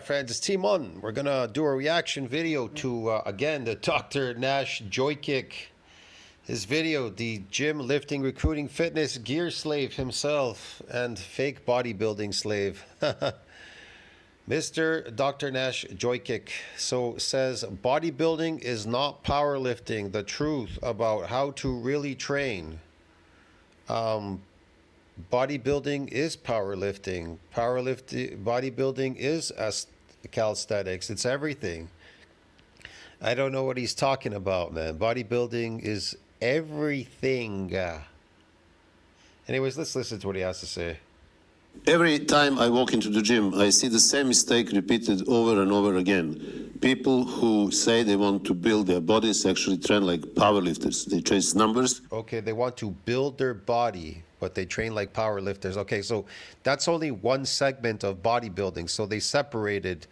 friends, it's Team On. We're gonna do a reaction video to again the Dr. Nash Joy Kick. His video, the gym lifting recruiting fitness gear slave himself and fake bodybuilding slave. Mr. Dr. Nash Joy Kick says bodybuilding is not powerlifting. The truth about how to really train. Bodybuilding is powerlifting. Bodybuilding is calisthenics. It's everything. I don't know what he's talking about, man. Bodybuilding is everything. Anyways, let's listen to what he has to say. Every time I walk into the gym, I see the same mistake repeated over and over again. People who say they want to build their bodies actually train like powerlifters. They chase numbers. Okay, they want to build their body, but they train like powerlifters. Okay, so that's only one segment of bodybuilding. So they separated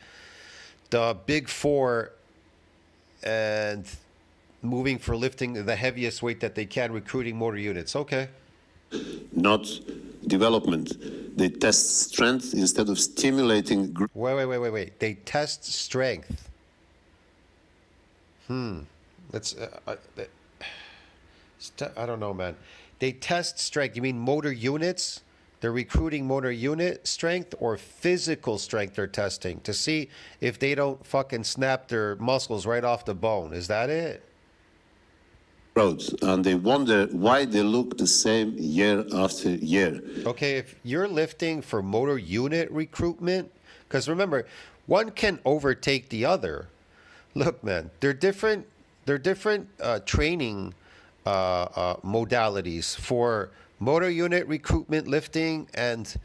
the big four and moving for lifting the heaviest weight that they can, recruiting motor units. Okay. Not development. They test strength instead of stimulating. Wait. They test strength. Let's. I don't know, man. They test strength. You mean motor units? They're recruiting motor unit strength or physical strength they're testing to see if they don't fucking snap their muscles right off the bone. Is that it? And they wonder why they look the same year after year. Okay, if you're lifting for motor unit recruitment, because remember, one can overtake the other. Look, man, they're different training modalities for motor unit recruitment lifting and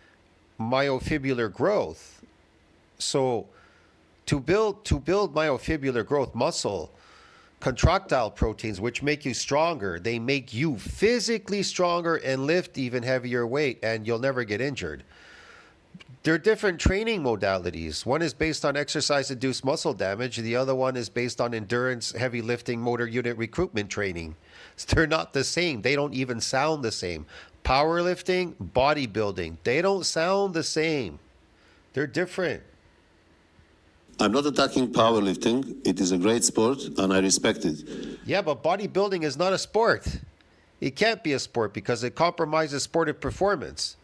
myofibrillar growth. So to build myofibrillar growth muscle, contractile proteins, which make you stronger, they make you physically stronger and lift even heavier weight, and you'll never get injured. They're different training modalities. One is based on exercise-induced muscle damage. The other one is based on endurance, heavy lifting, motor unit recruitment training. They're not the same. They don't even sound the same. Powerlifting, bodybuilding, they don't sound the same. They're different. I'm not attacking powerlifting. It is a great sport, and I respect it. Yeah, but bodybuilding is not a sport. It can't be a sport because it compromises sportive performance.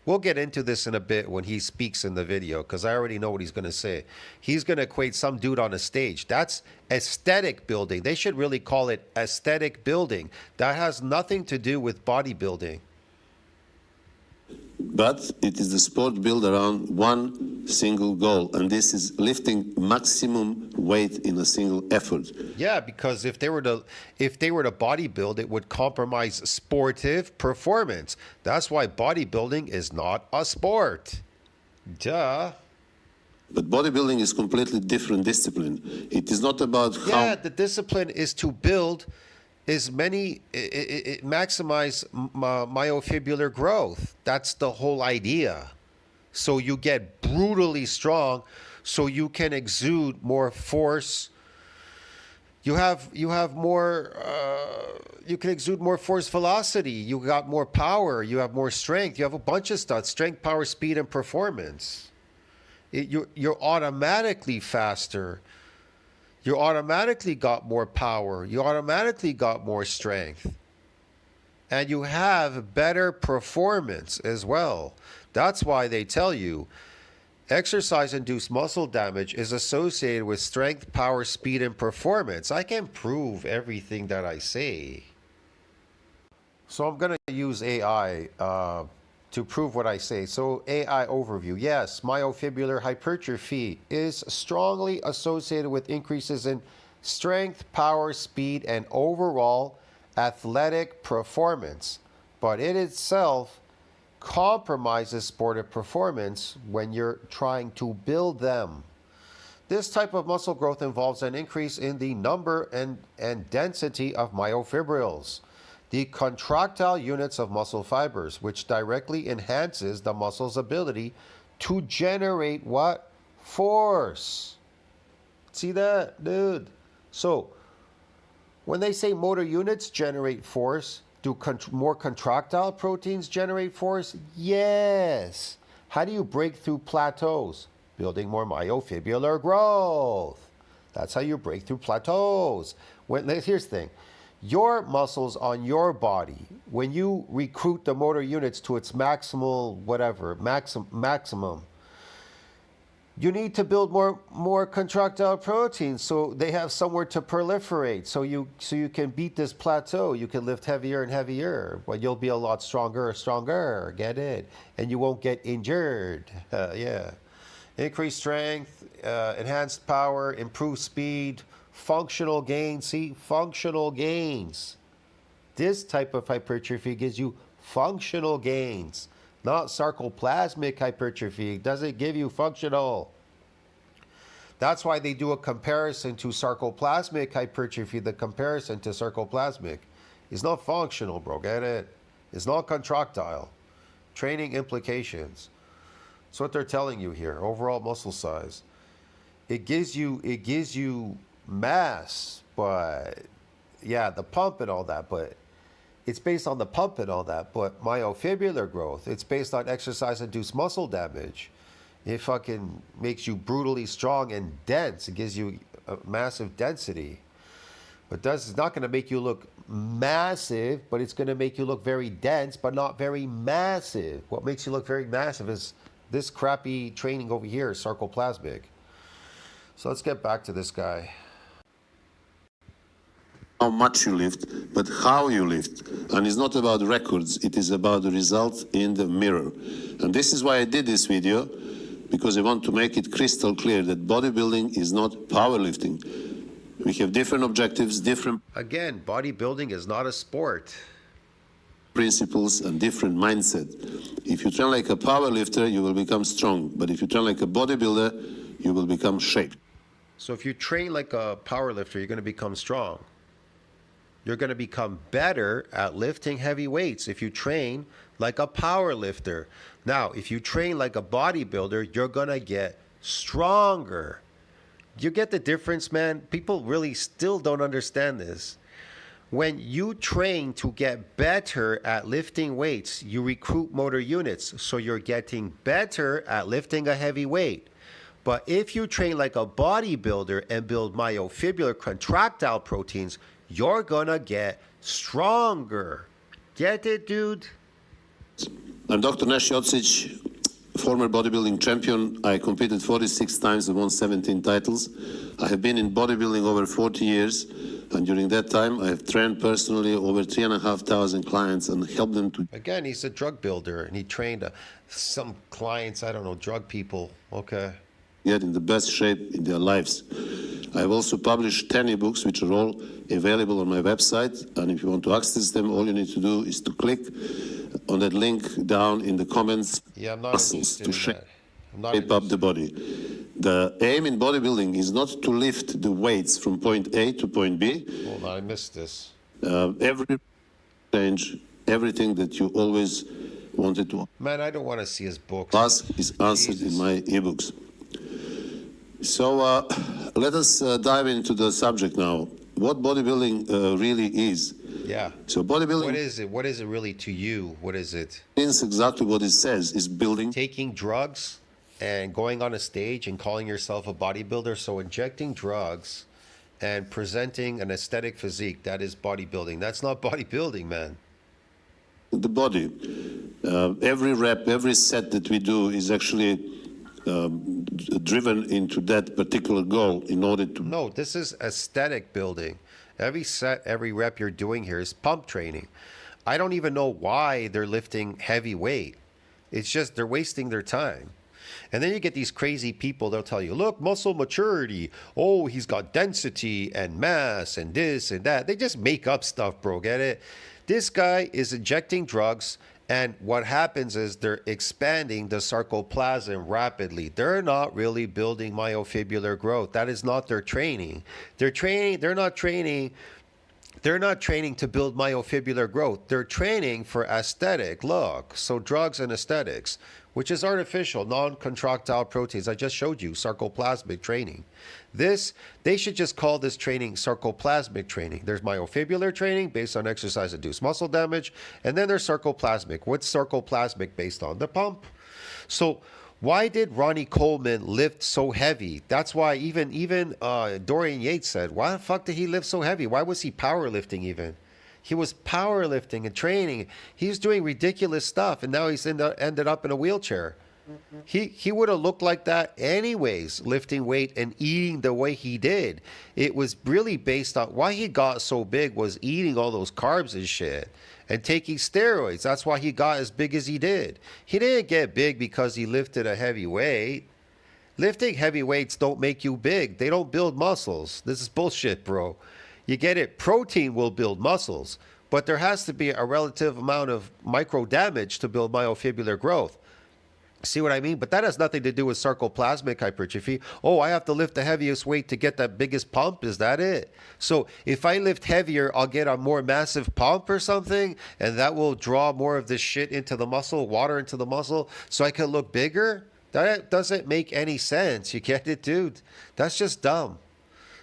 We'll get into this in a bit when he speaks in the video because I already know what he's going to say. He's going to equate some dude on a stage. That's aesthetic building. They should really call it aesthetic building. That has nothing to do with bodybuilding. But it is the sport built around one single goal, and this is lifting maximum weight in a single effort. Yeah, because if they were to bodybuild, it would compromise sportive performance. That's why bodybuilding is not a sport. Duh. But bodybuilding is completely different discipline. It is not about how... Yeah, the discipline is to build maximize myofibrillar growth. That's the whole idea. So you get brutally strong, so you can exude more force. You can exude more force velocity. You got more power. You have more strength. You have a bunch of stuff: strength, power, speed, and performance. You're automatically faster. You automatically got more power. You automatically got more strength. And you have better performance as well. That's why they tell you exercise-induced muscle damage is associated with strength, power, speed, and performance. I can prove everything that I say. So I'm going to use AI to prove what I say. So AI overview. Yes, myofibrillar hypertrophy is strongly associated with increases in strength, power, speed, and overall athletic performance. But it itself compromises sportive performance when you're trying to build them. This type of muscle growth involves an increase in the number and density of myofibrils, the contractile units of muscle fibers, which directly enhances the muscle's ability to generate what? Force. See that, dude? So, when they say motor units generate force, do more contractile proteins generate force? Yes. How do you break through plateaus? building more myofibular growth. That's how you break through plateaus. Here's the thing. Your muscles on your body, when you recruit the motor units to its maximal, maximum, you need to build more contractile proteins so they have somewhere to proliferate. So you can beat this plateau. You can lift heavier and heavier, but you'll be a lot stronger. Get it? And you won't get injured. Yeah. Increased strength, enhanced power, improved speed, functional gains. See, functional gains. This type of hypertrophy gives you functional gains, not sarcoplasmic hypertrophy. It doesn't give you functional. That's why they do a comparison to sarcoplasmic hypertrophy. The comparison to sarcoplasmic is not functional, bro. Get it? It's not contractile. Training implications. That's what they're telling you here. Overall muscle size. It gives you mass, but yeah, the pump and all that, but it's based on the pump and all that, but myofibular growth, it's based on exercise-induced muscle damage. It fucking makes you brutally strong and dense. It gives you a massive density. But it's not going to make you look massive, but it's going to make you look very dense, but not very massive. What makes you look very massive is this crappy training over here, sarcoplasmic. So let's get back to this guy. How much you lift, but how you lift. And it's not about records, it is about the result in the mirror. And this is why I did this video, because I want to make it crystal clear that bodybuilding is not powerlifting. We have different objectives, different Again, bodybuilding is not a sport. principles and different mindset. If you train like a powerlifter, you will become strong. But if you train like a bodybuilder, you will become shaped. So if you train like a powerlifter, you're going to become strong. You're going to become better at lifting heavy weights if you train like a power lifter. Now, if you train like a bodybuilder, you're going to get stronger. You get the difference, man? People really still don't understand this. When you train to get better at lifting weights, you recruit motor units, so you're getting better at lifting a heavy weight. But if you train like a bodybuilder and build myofibular contractile proteins, you're gonna get stronger. Get it, dude? I'm Dr. Nash Jocic, former bodybuilding champion. I competed 46 times and won 17 titles. I have been in bodybuilding over 40 years, and during that time I have trained personally over 3,500 clients and helped them to Again, he's a drug builder, and he trained some clients, I don't know, drug people. Okay. get in the best shape in their lives. I have also published 10 ebooks, which are all available on my website. And if you want to access them, all you need to do is to click on that link down in the comments. Yeah, I'm not Muscles interested to in that. I'm not shape up interested. the body. The aim in bodybuilding is not to lift the weights from point A to point B. Hold on, I missed this. Every change, everything that you always wanted to Man, I don't want to see his books. ask is answered Jesus. in my ebooks. So let us dive into the subject now. What bodybuilding really is. Yeah. So bodybuilding What is it? What is it really to you? What is it? means exactly what it says, is building Taking drugs and going on a stage and calling yourself a bodybuilder. So injecting drugs and presenting an aesthetic physique, that is bodybuilding. That's not bodybuilding, man. the body. Every rep, every set that we do is actually driven into that particular goal in order to No, this is aesthetic building. Every set, every rep you're doing here is pump training. I don't even know why they're lifting heavy weight. It's just they're wasting their time. And then you get these crazy people, they'll tell you, look, muscle maturity. Oh, he's got density and mass and this and that. They just make up stuff, bro. Get it? This guy is injecting drugs, and what happens is they're expanding the sarcoplasm rapidly. They're not really building myofibular growth. That is not their training. They're not training to build myofibular growth. They're training for aesthetic look. So drugs and aesthetics, which is artificial, non-contractile proteins. I just showed you sarcoplasmic training. They should just call this training sarcoplasmic training. There's myofibular training based on exercise-induced muscle damage, and then there's sarcoplasmic. What's sarcoplasmic based on? The pump. So Why did Ronnie Coleman lift so heavy? That's why even Dorian Yates said, why the fuck did he lift so heavy? Why was he powerlifting even? He was powerlifting and training. He was doing ridiculous stuff, and now ended up in a wheelchair. He would have looked like that anyways, lifting weight and eating the way he did. It was really based on why he got so big was eating all those carbs and shit and taking steroids. That's why he got as big as he did. He didn't get big because he lifted a heavy weight. Lifting heavy weights don't make you big. They don't build muscles. This is bullshit, bro. You get it? Protein will build muscles, but there has to be a relative amount of micro damage to build myofibrillar growth. See what I mean? But that has nothing to do with sarcoplasmic hypertrophy. Oh, I have to lift the heaviest weight to get that biggest pump. Is that it? So if I lift heavier, I'll get a more massive pump or something, and that will draw more of this shit into the muscle, water into the muscle, so I can look bigger? That doesn't make any sense. You get it, dude? That's just dumb.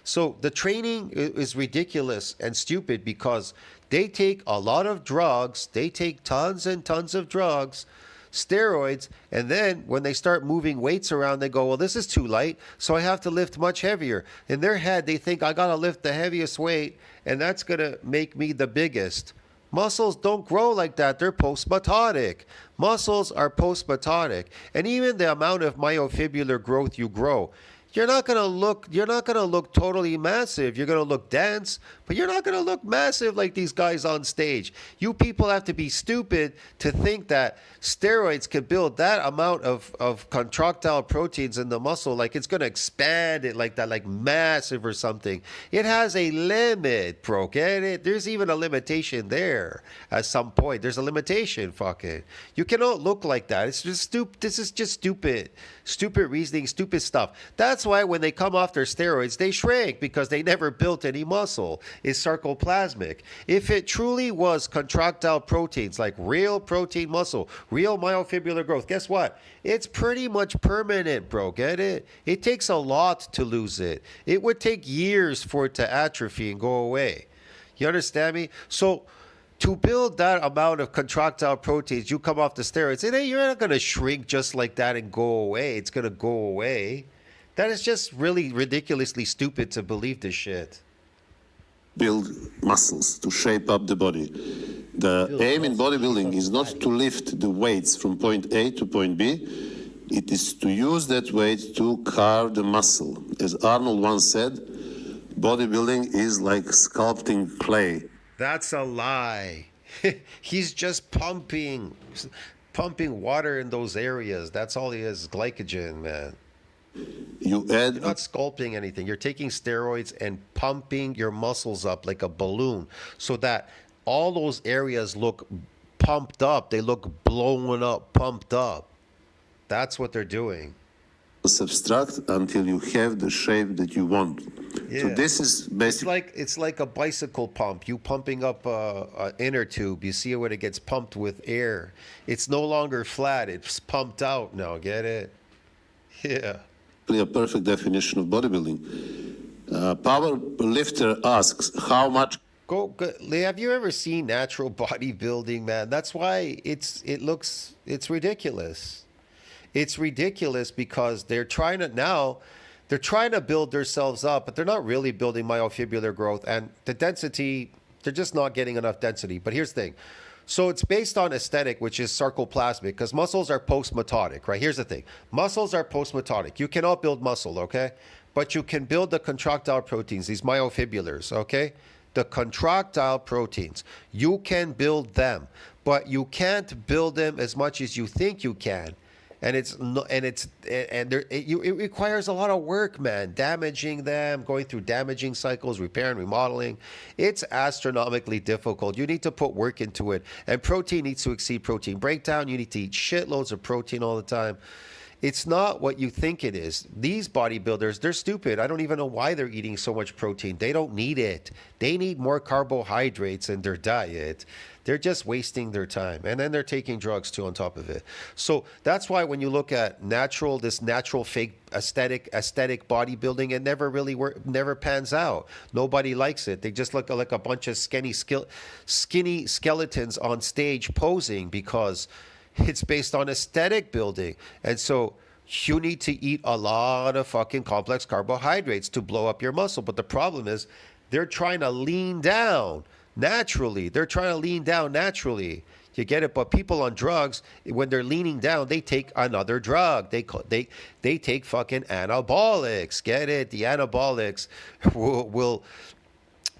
So the training is ridiculous and stupid because they take a lot of drugs. They take tons and tons of drugs, steroids, and then when they start moving weights around, they go, well, this is too light, so I have to lift much heavier. In their head, they think I gotta lift the heaviest weight, and that's gonna make me the biggest. Muscles don't grow like that. They're post-mitotic. Muscles are post-mitotic, and even the amount of myofibrillar growth you grow, you're not gonna look totally massive. You're gonna look dense, but you're not gonna look massive like these guys on stage. You people have to be stupid to think that steroids can build that amount of contractile proteins in the muscle, like it's gonna expand it like that, like massive or something. It has a limit, bro. Get it? There's even a limitation there at some point. There's a limitation, fucking. You cannot look like that. It's just stupid. This is just stupid. Stupid reasoning, stupid stuff. That's why when they come off their steroids, they shrink because they never built any muscle. It's sarcoplasmic. If it truly was contractile proteins, like real protein muscle, real myofibrillar growth, guess what? It's pretty much permanent, bro. Get it? It takes a lot to lose it. It would take years for it to atrophy and go away. You understand me? So to build that amount of contractile proteins, you come off the steroids, and you're not going to shrink just like that and go away. It's going to go away. That is just really ridiculously stupid to believe this shit. Build muscles to shape up the body. The aim in bodybuilding is not to lift the weights from point A to point B. It is to use that weight to carve the muscle. As Arnold once said, bodybuilding is like sculpting clay. That's a lie. He's just pumping water in those areas. That's all he is, glycogen, man. You add. You're not sculpting anything. You're taking steroids and pumping your muscles up like a balloon so that all those areas look pumped up. They look blown up, pumped up. That's what they're doing. Subtract until you have the shape that you want. Yeah. So this is basically it's like a bicycle pump. You pumping up an inner tube. You see when it gets pumped with air. It's no longer flat. It's pumped out now. Get it? Yeah. a perfect definition of bodybuilding. Power lifter asks, how much? Go. Have you ever seen natural bodybuilding, man? That's why it's ridiculous. It's ridiculous because they're trying to build themselves up, but they're not really building myofibrillar growth, and the density, they're just not getting enough density. But here's the thing. So it's based on aesthetic, which is sarcoplasmic, because muscles are post-mitotic, right? Here's the thing. Muscles are post-mitotic. You cannot build muscle, okay? But you can build the contractile proteins, these myofibrillars, okay? The contractile proteins. You can build them, but you can't build them as much as you think you can. And it requires a lot of work, man. Damaging them, going through damaging cycles, repair and remodeling. It's astronomically difficult. You need to put work into it. And protein needs to exceed protein breakdown. You need to eat shitloads of protein all the time. It's not what you think it is. These bodybuilders, they're stupid. I don't even know why they're eating so much protein. They don't need it. They need more carbohydrates in their diet. They're just wasting their time. And then they're taking drugs too on top of it. So that's why when you look at this natural fake aesthetic bodybuilding, it never pans out. Nobody likes it. They just look like a bunch of skinny skeletons on stage posing because it's based on aesthetic building. And so you need to eat a lot of fucking complex carbohydrates to blow up your muscle. But the problem is they're trying to lean down naturally. They're trying to lean down naturally. You get it? But people on drugs, when they're leaning down, they take another drug. They take fucking anabolics. Get it? The anabolics will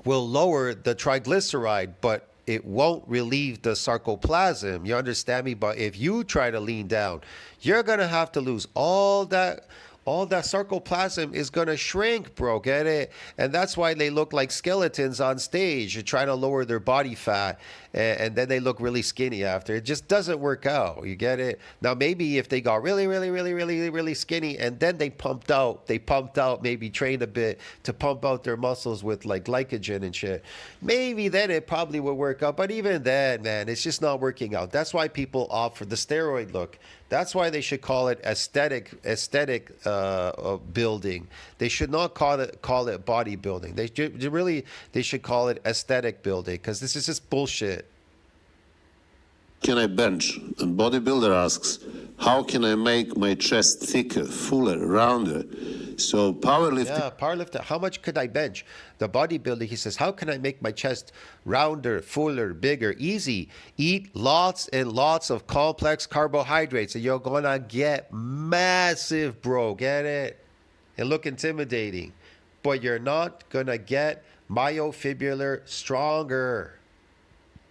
lower the triglyceride, but it won't relieve the sarcoplasm. You understand me? But if you try to lean down, you're gonna have to lose all that. All that sarcoplasm is gonna shrink, bro. Get it? And that's why they look like skeletons on stage. You're trying to lower their body fat, and then they look really skinny after. It just doesn't work out. You get it? Now maybe if they got really skinny, and then they pumped out, maybe trained a bit to pump out their muscles with like glycogen and shit. Maybe then it probably would work out. But even then, man, it's just not working out. That's why people opt for the steroid look. That's why they should call it aesthetic building. They should not call it bodybuilding. They should call it aesthetic building, because this is just bullshit. Can I bench? And bodybuilder asks, how can I make my chest thicker, fuller, rounder? So powerlifting. Yeah, powerlifter. How much could I bench? The bodybuilder, he says, how can I make my chest rounder, fuller, bigger? Easy. Eat lots and lots of complex carbohydrates, and you're gonna get massive, bro. Get it? And look intimidating, but you're not gonna get myofibrillar stronger.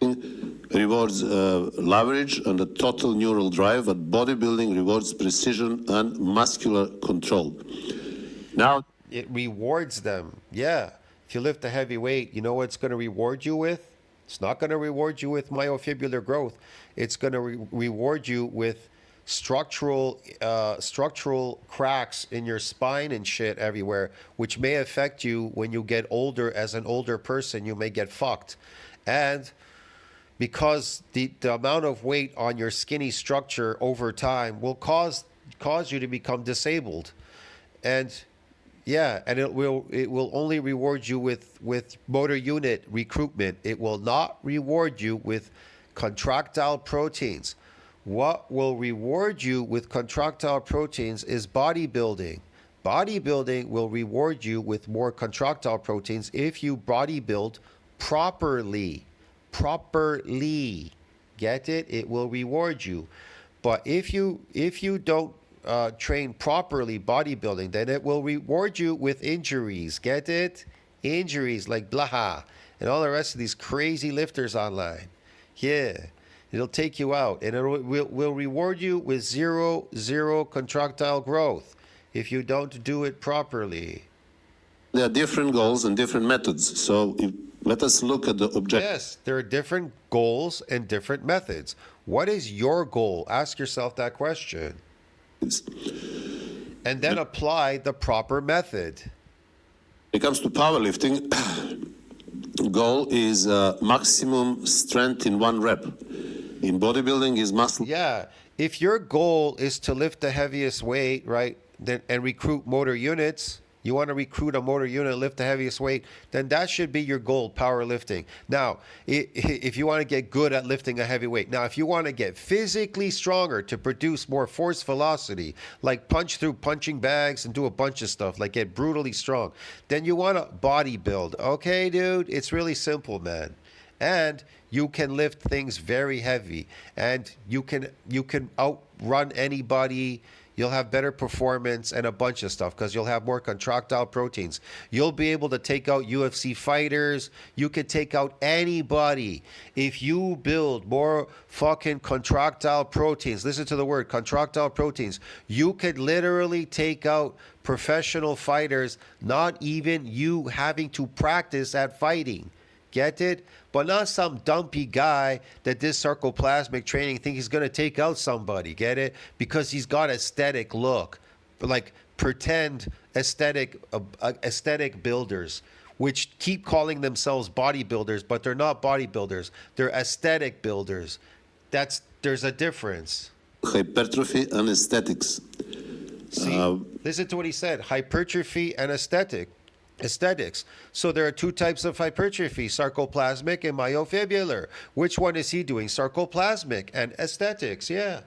Rewards leverage and a total neural drive, and bodybuilding rewards precision and muscular control. Now, it rewards them. Yeah. If you lift a heavy weight, you know what it's going to reward you with? It's not going to reward you with myofibrillar growth. It's going to reward you with structural cracks in your spine and shit everywhere, which may affect you when you get older. As an older person, you may get fucked. And because the amount of weight on your skinny structure over time will cause you to become disabled. And yeah, and it will only reward you with motor unit recruitment. It will not reward you with contractile proteins. What will reward you with contractile proteins is bodybuilding. Bodybuilding will reward you with more contractile proteins if you bodybuild properly. Properly. Get it? It will reward you. But if you don't train properly bodybuilding, then it will reward you with injuries. Get it? Injuries like Blaha and all the rest of these crazy lifters online. Yeah. It'll take you out, and it will reward you with zero contractile growth if you don't do it properly. there are different goals and different methods. So let us look at the objective. Yes, there are different goals and different methods. What is your goal? Ask yourself that question. And then apply the proper method. When it comes to powerlifting, goal is maximum strength in one rep. In bodybuilding is muscle. Yeah, if your goal is to lift the heaviest weight, right, then and recruit motor units, you want to recruit a motor unit, lift the heaviest weight, then that should be your goal, powerlifting. Now, if you want to get good at lifting a heavy weight, now if you want to get physically stronger to produce more force velocity, like punch through punching bags and do a bunch of stuff, like get brutally strong, then you want to bodybuild. Okay, dude, it's really simple, man. And you can lift things very heavy, and you can outrun anybody. You'll have better performance and a bunch of stuff because you'll have more contractile proteins. You'll be able to take out UFC fighters. You could take out anybody if you build more fucking contractile proteins. Listen to the word contractile proteins. You could literally take out professional fighters, not even you having to practice at fighting. Get it? But not some dumpy guy that did sarcoplasmic training think he's going to take out somebody. Get it? Because he's got aesthetic look. Like pretend aesthetic builders, which keep calling themselves bodybuilders, but they're not bodybuilders. They're aesthetic builders. There's a difference. Hypertrophy and aesthetics. See, listen to what he said. Hypertrophy and aesthetics. So there are two types of hypertrophy, sarcoplasmic and myofibrillar. Which one is he doing? Sarcoplasmic and aesthetics, yeah.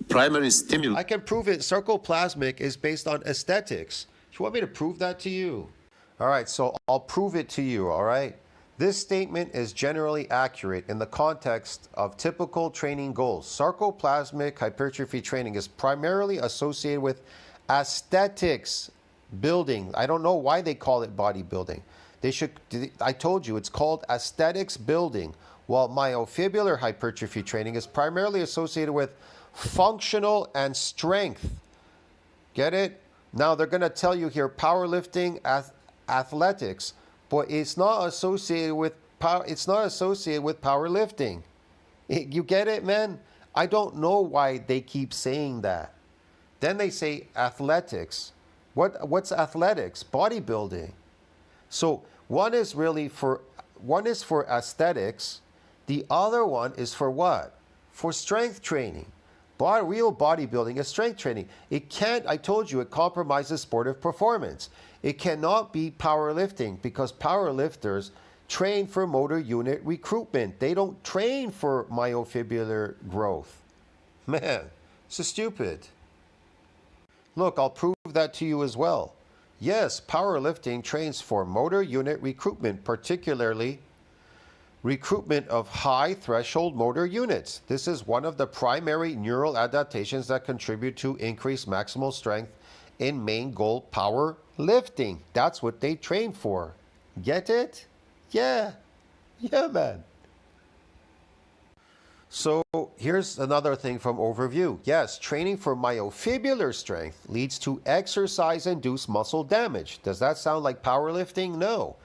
primary stimulus. I can prove it. Sarcoplasmic is based on aesthetics. Do you want me to prove that to you? All right, so I'll prove it to you, all right? This statement is generally accurate in the context of typical training goals. Sarcoplasmic hypertrophy training is primarily associated with aesthetics building. I don't know why they call it bodybuilding. I told you, it's called aesthetics building, while myofibrillar hypertrophy training is primarily associated with functional and strength. Get it? Now they're going to tell you here powerlifting, athletics, but it's not associated with power. It's not associated with powerlifting. You get it, man? I don't know why they keep saying that. Then they say athletics. What's athletics? Bodybuilding. So one is for aesthetics. The other one is for what? For strength training. Real bodybuilding is strength training. It can't, I told you, it compromises sportive performance. It cannot be powerlifting because powerlifters train for motor unit recruitment. They don't train for myofibrillar growth. Man, this is stupid. Look, I'll prove that to you as well. Yes, powerlifting trains for motor unit recruitment, particularly recruitment of high threshold motor units. This is one of the primary neural adaptations that contribute to increased maximal strength in main goal power lifting. That's what they train for. Get it? Yeah. Yeah, man. So here's another thing from overview. Yes, training for myofibrillar strength leads to exercise-induced muscle damage. Does that sound like powerlifting? No.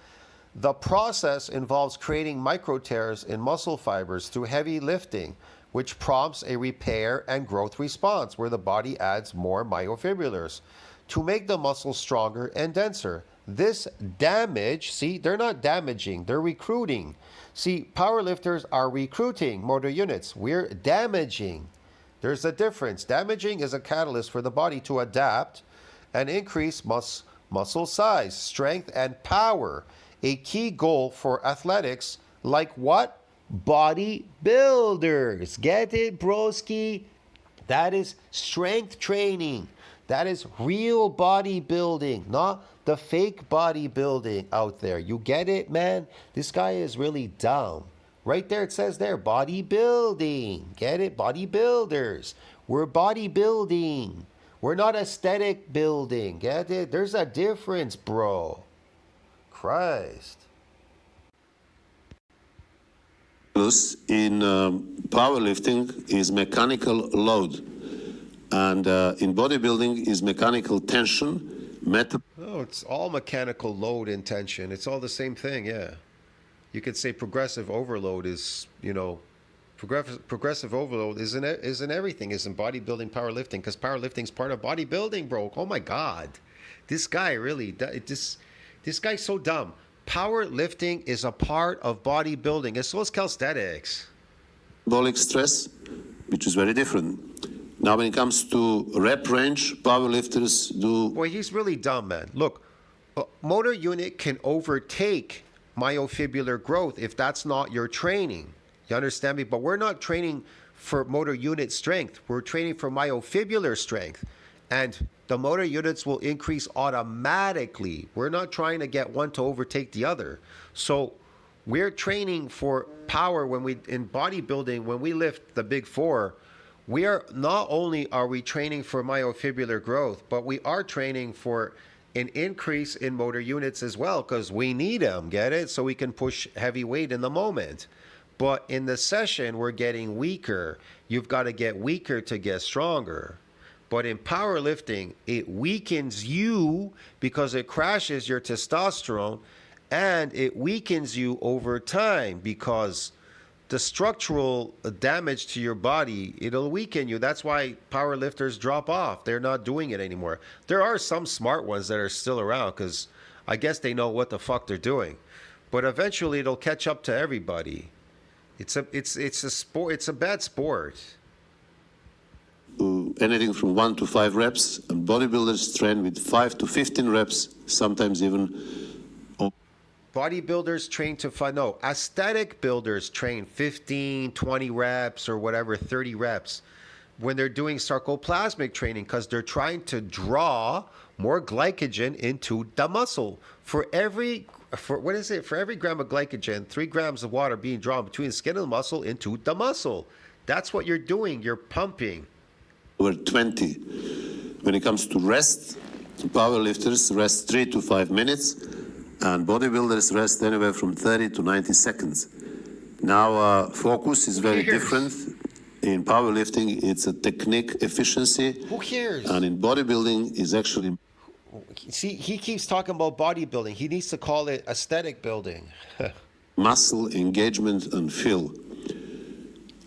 The process involves creating micro tears in muscle fibers through heavy lifting, which prompts a repair and growth response where the body adds more myofibrillars to make the muscle stronger and denser. This damage, see, they're not damaging, they're recruiting. See, powerlifters are recruiting motor units. We're damaging. There's a difference. Damaging is a catalyst for the body to adapt and increase muscle size, strength, and power. A key goal for athletics like what? Bodybuilders. Get it, broski? That is strength training. That is real bodybuilding, not the fake bodybuilding out there. You get it, man? This guy is really dumb. Right there, it says there, bodybuilding. Get it? Bodybuilders. We're bodybuilding. We're not aesthetic building. Get it? There's a difference, bro. Christ. In powerlifting is mechanical load, and in bodybuilding is mechanical tension. Oh, it's all mechanical load and tension. It's all the same thing, yeah. You could say progressive overload is, progressive overload isn't everything. Isn't bodybuilding powerlifting? Because powerlifting is part of bodybuilding, bro. Oh my God, this guy really, this guy's so dumb. Powerlifting is a part of bodybuilding, as well as calisthenics. Metabolic stress, which is very different. Now, when it comes to rep range, powerlifters do. Boy, he's really dumb, man. Look, motor unit can overtake myofibrillar growth if that's not your training. You understand me? But we're not training for motor unit strength. We're training for myofibrillar strength. And the motor units will increase automatically. We're not trying to get one to overtake the other. So we're training for power in bodybuilding, when we lift the big four, we are not only are we training for myofibrillar growth, but we are training for an increase in motor units as well, because we need them, get it? So we can push heavy weight in the moment. But in the session, we're getting weaker. You've got to get weaker to get stronger. But in powerlifting, it weakens you because it crashes your testosterone, and it weakens you over time because the structural damage to your body, it'll weaken you. That's why powerlifters drop off. They're not doing it anymore. There are some smart ones that are still around because I guess they know what the fuck they're doing. But eventually it'll catch up to everybody. It's a sport. It's a bad sport. Anything from 1 to 5 reps, and bodybuilders train with 5 to 15 reps, sometimes even. Bodybuilders train aesthetic builders train 15, 20 reps or whatever, 30 reps. when they're doing sarcoplasmic training because they're trying to draw more glycogen into the muscle. For every gram of glycogen, 3 grams of water being drawn between the skin and the muscle into the muscle. That's what you're doing. You're pumping. Over 20. When it comes to rest, powerlifters rest 3 to 5 minutes, and bodybuilders rest anywhere from 30 to 90 seconds. Now, focus is very different. In powerlifting, it's a technique efficiency. Who cares? And in bodybuilding, is actually... See, he keeps talking about bodybuilding. He needs to call it aesthetic building. muscle engagement and feel.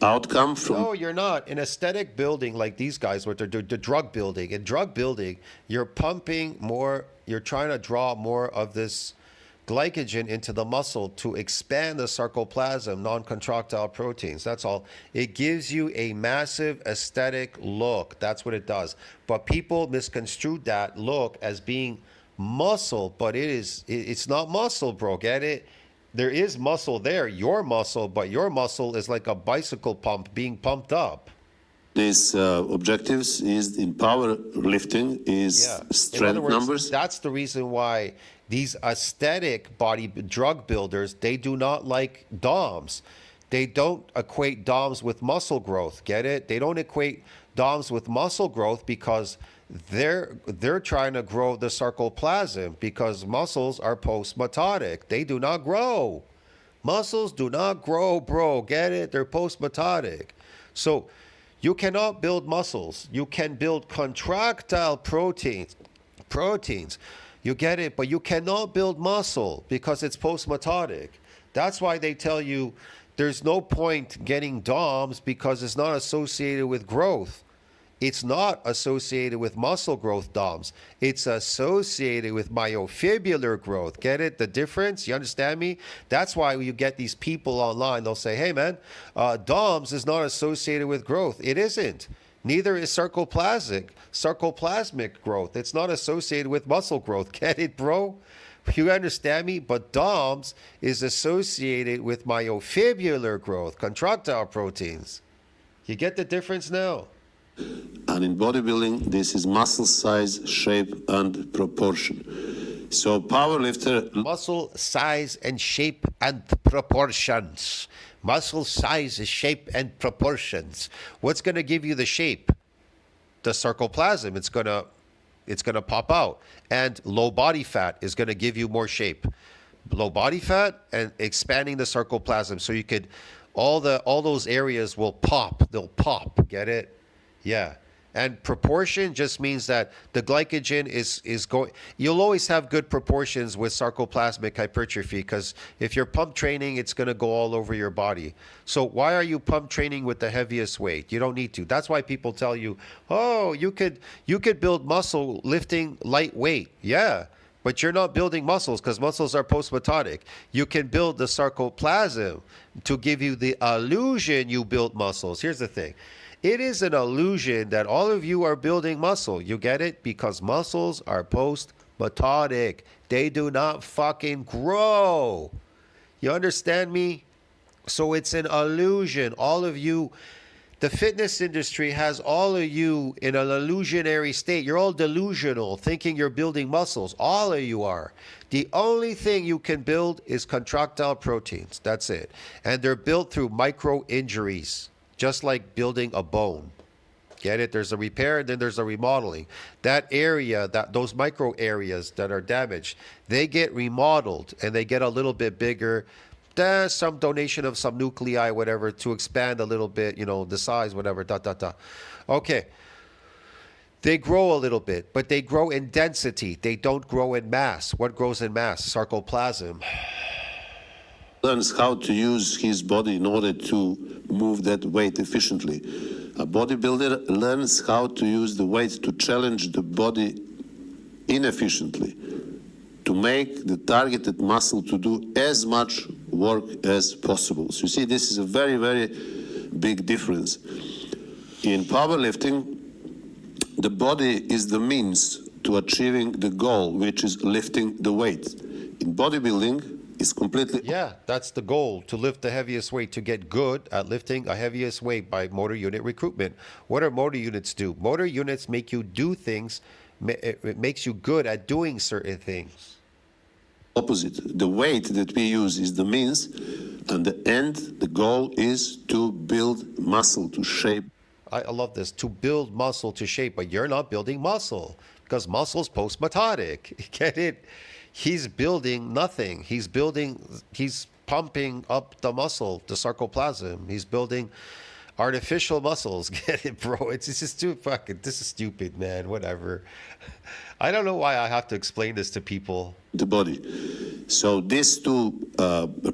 Outcome from... No, you're not. In aesthetic building, like these guys, what they're doing, the drug building. In drug building, you're pumping more, you're trying to draw more of this glycogen into the muscle to expand the sarcoplasm, non-contractile proteins. That's all. It gives you a massive aesthetic look. That's what it does. But people misconstrued that look as being muscle, but it's not muscle, bro. Get it? There is muscle there, your muscle, but your muscle is like a bicycle pump being pumped up. These objectives is in powerlifting is strength In other words, numbers. That's the reason why these aesthetic body drug builders, they do not like DOMs. They don't equate DOMs with muscle growth. Get it? They don't equate DOMs with muscle growth because they're trying to grow the sarcoplasm, because muscles are post-mitotic. They do not grow. Muscles do not grow, bro. Get it? They're post-mitotic. So you cannot build muscles. You can build contractile proteins. You get it? But you cannot build muscle because it's post-mitotic. That's why they tell you there's no point getting DOMs because it's not associated with growth. It's not associated with muscle growth, DOMs. It's associated with myofibrillar growth. Get it? The difference? You understand me? That's why you get these people online. They'll say, hey, man, DOMs is not associated with growth. It isn't. Neither is sarcoplasmic growth. It's not associated with muscle growth. Get it, bro? You understand me? But DOMs is associated with myofibrillar growth, contractile proteins. You get the difference now? And in bodybuilding, this is muscle size, shape, and proportion. So powerlifter... Muscle size and shape and proportions. Muscle size, shape, and proportions. What's going to give you the shape? The sarcoplasm. It's gonna pop out. And low body fat is going to give you more shape. Low body fat and expanding the sarcoplasm. So you could, all those areas will pop. They'll pop. Get it? Yeah. And proportion just means that the glycogen is going... You'll always have good proportions with sarcoplasmic hypertrophy because if you're pump training, it's going to go all over your body. So why are you pump training with the heaviest weight? You don't need to. That's why people tell you, oh, you could build muscle lifting light weight. Yeah. But you're not building muscles because muscles are post-mitotic. You can build the sarcoplasm to give you the illusion you built muscles. Here's the thing. It is an illusion that all of you are building muscle. You get it? Because muscles are post-mitotic. They do not fucking grow. You understand me? So it's an illusion. All of you, the fitness industry has all of you in an illusionary state. You're all delusional, thinking you're building muscles. All of you are. The only thing you can build is contractile proteins. That's it. And they're built through micro injuries. Just like building a bone. Get it? There's a repair and then there's a remodeling. That area, those micro areas that are damaged, they get remodeled and they get a little bit bigger. There's some donation of some nuclei, whatever, to expand a little bit, the size, whatever, Okay. They grow a little bit, but they grow in density. They don't grow in mass. What grows in mass? Sarcoplasm. Learns how to use his body in order to move that weight efficiently. A bodybuilder learns how to use the weight to challenge the body inefficiently, to make the targeted muscle to do as much work as possible. So you see, this is a very, very big difference. In powerlifting, the body is the means to achieving the goal, which is lifting the weight. In bodybuilding, It's completely Yeah, that's the goal, to lift the heaviest weight, to get good at lifting a heaviest weight by motor unit recruitment. What do motor units do? Motor units make you do things, it makes you good at doing certain things. opposite. The weight that we use is the means, and the end, the goal is to build muscle, to shape. I love this, to build muscle to shape, but you're not building muscle because muscle's post-mitotic. Get it? He's building nothing. He's pumping up the muscle, the sarcoplasm. He's building artificial muscles. Get it, bro? It's just too fucking, this is stupid, man. Whatever. I don't know why I have to explain this to people. The body. So these two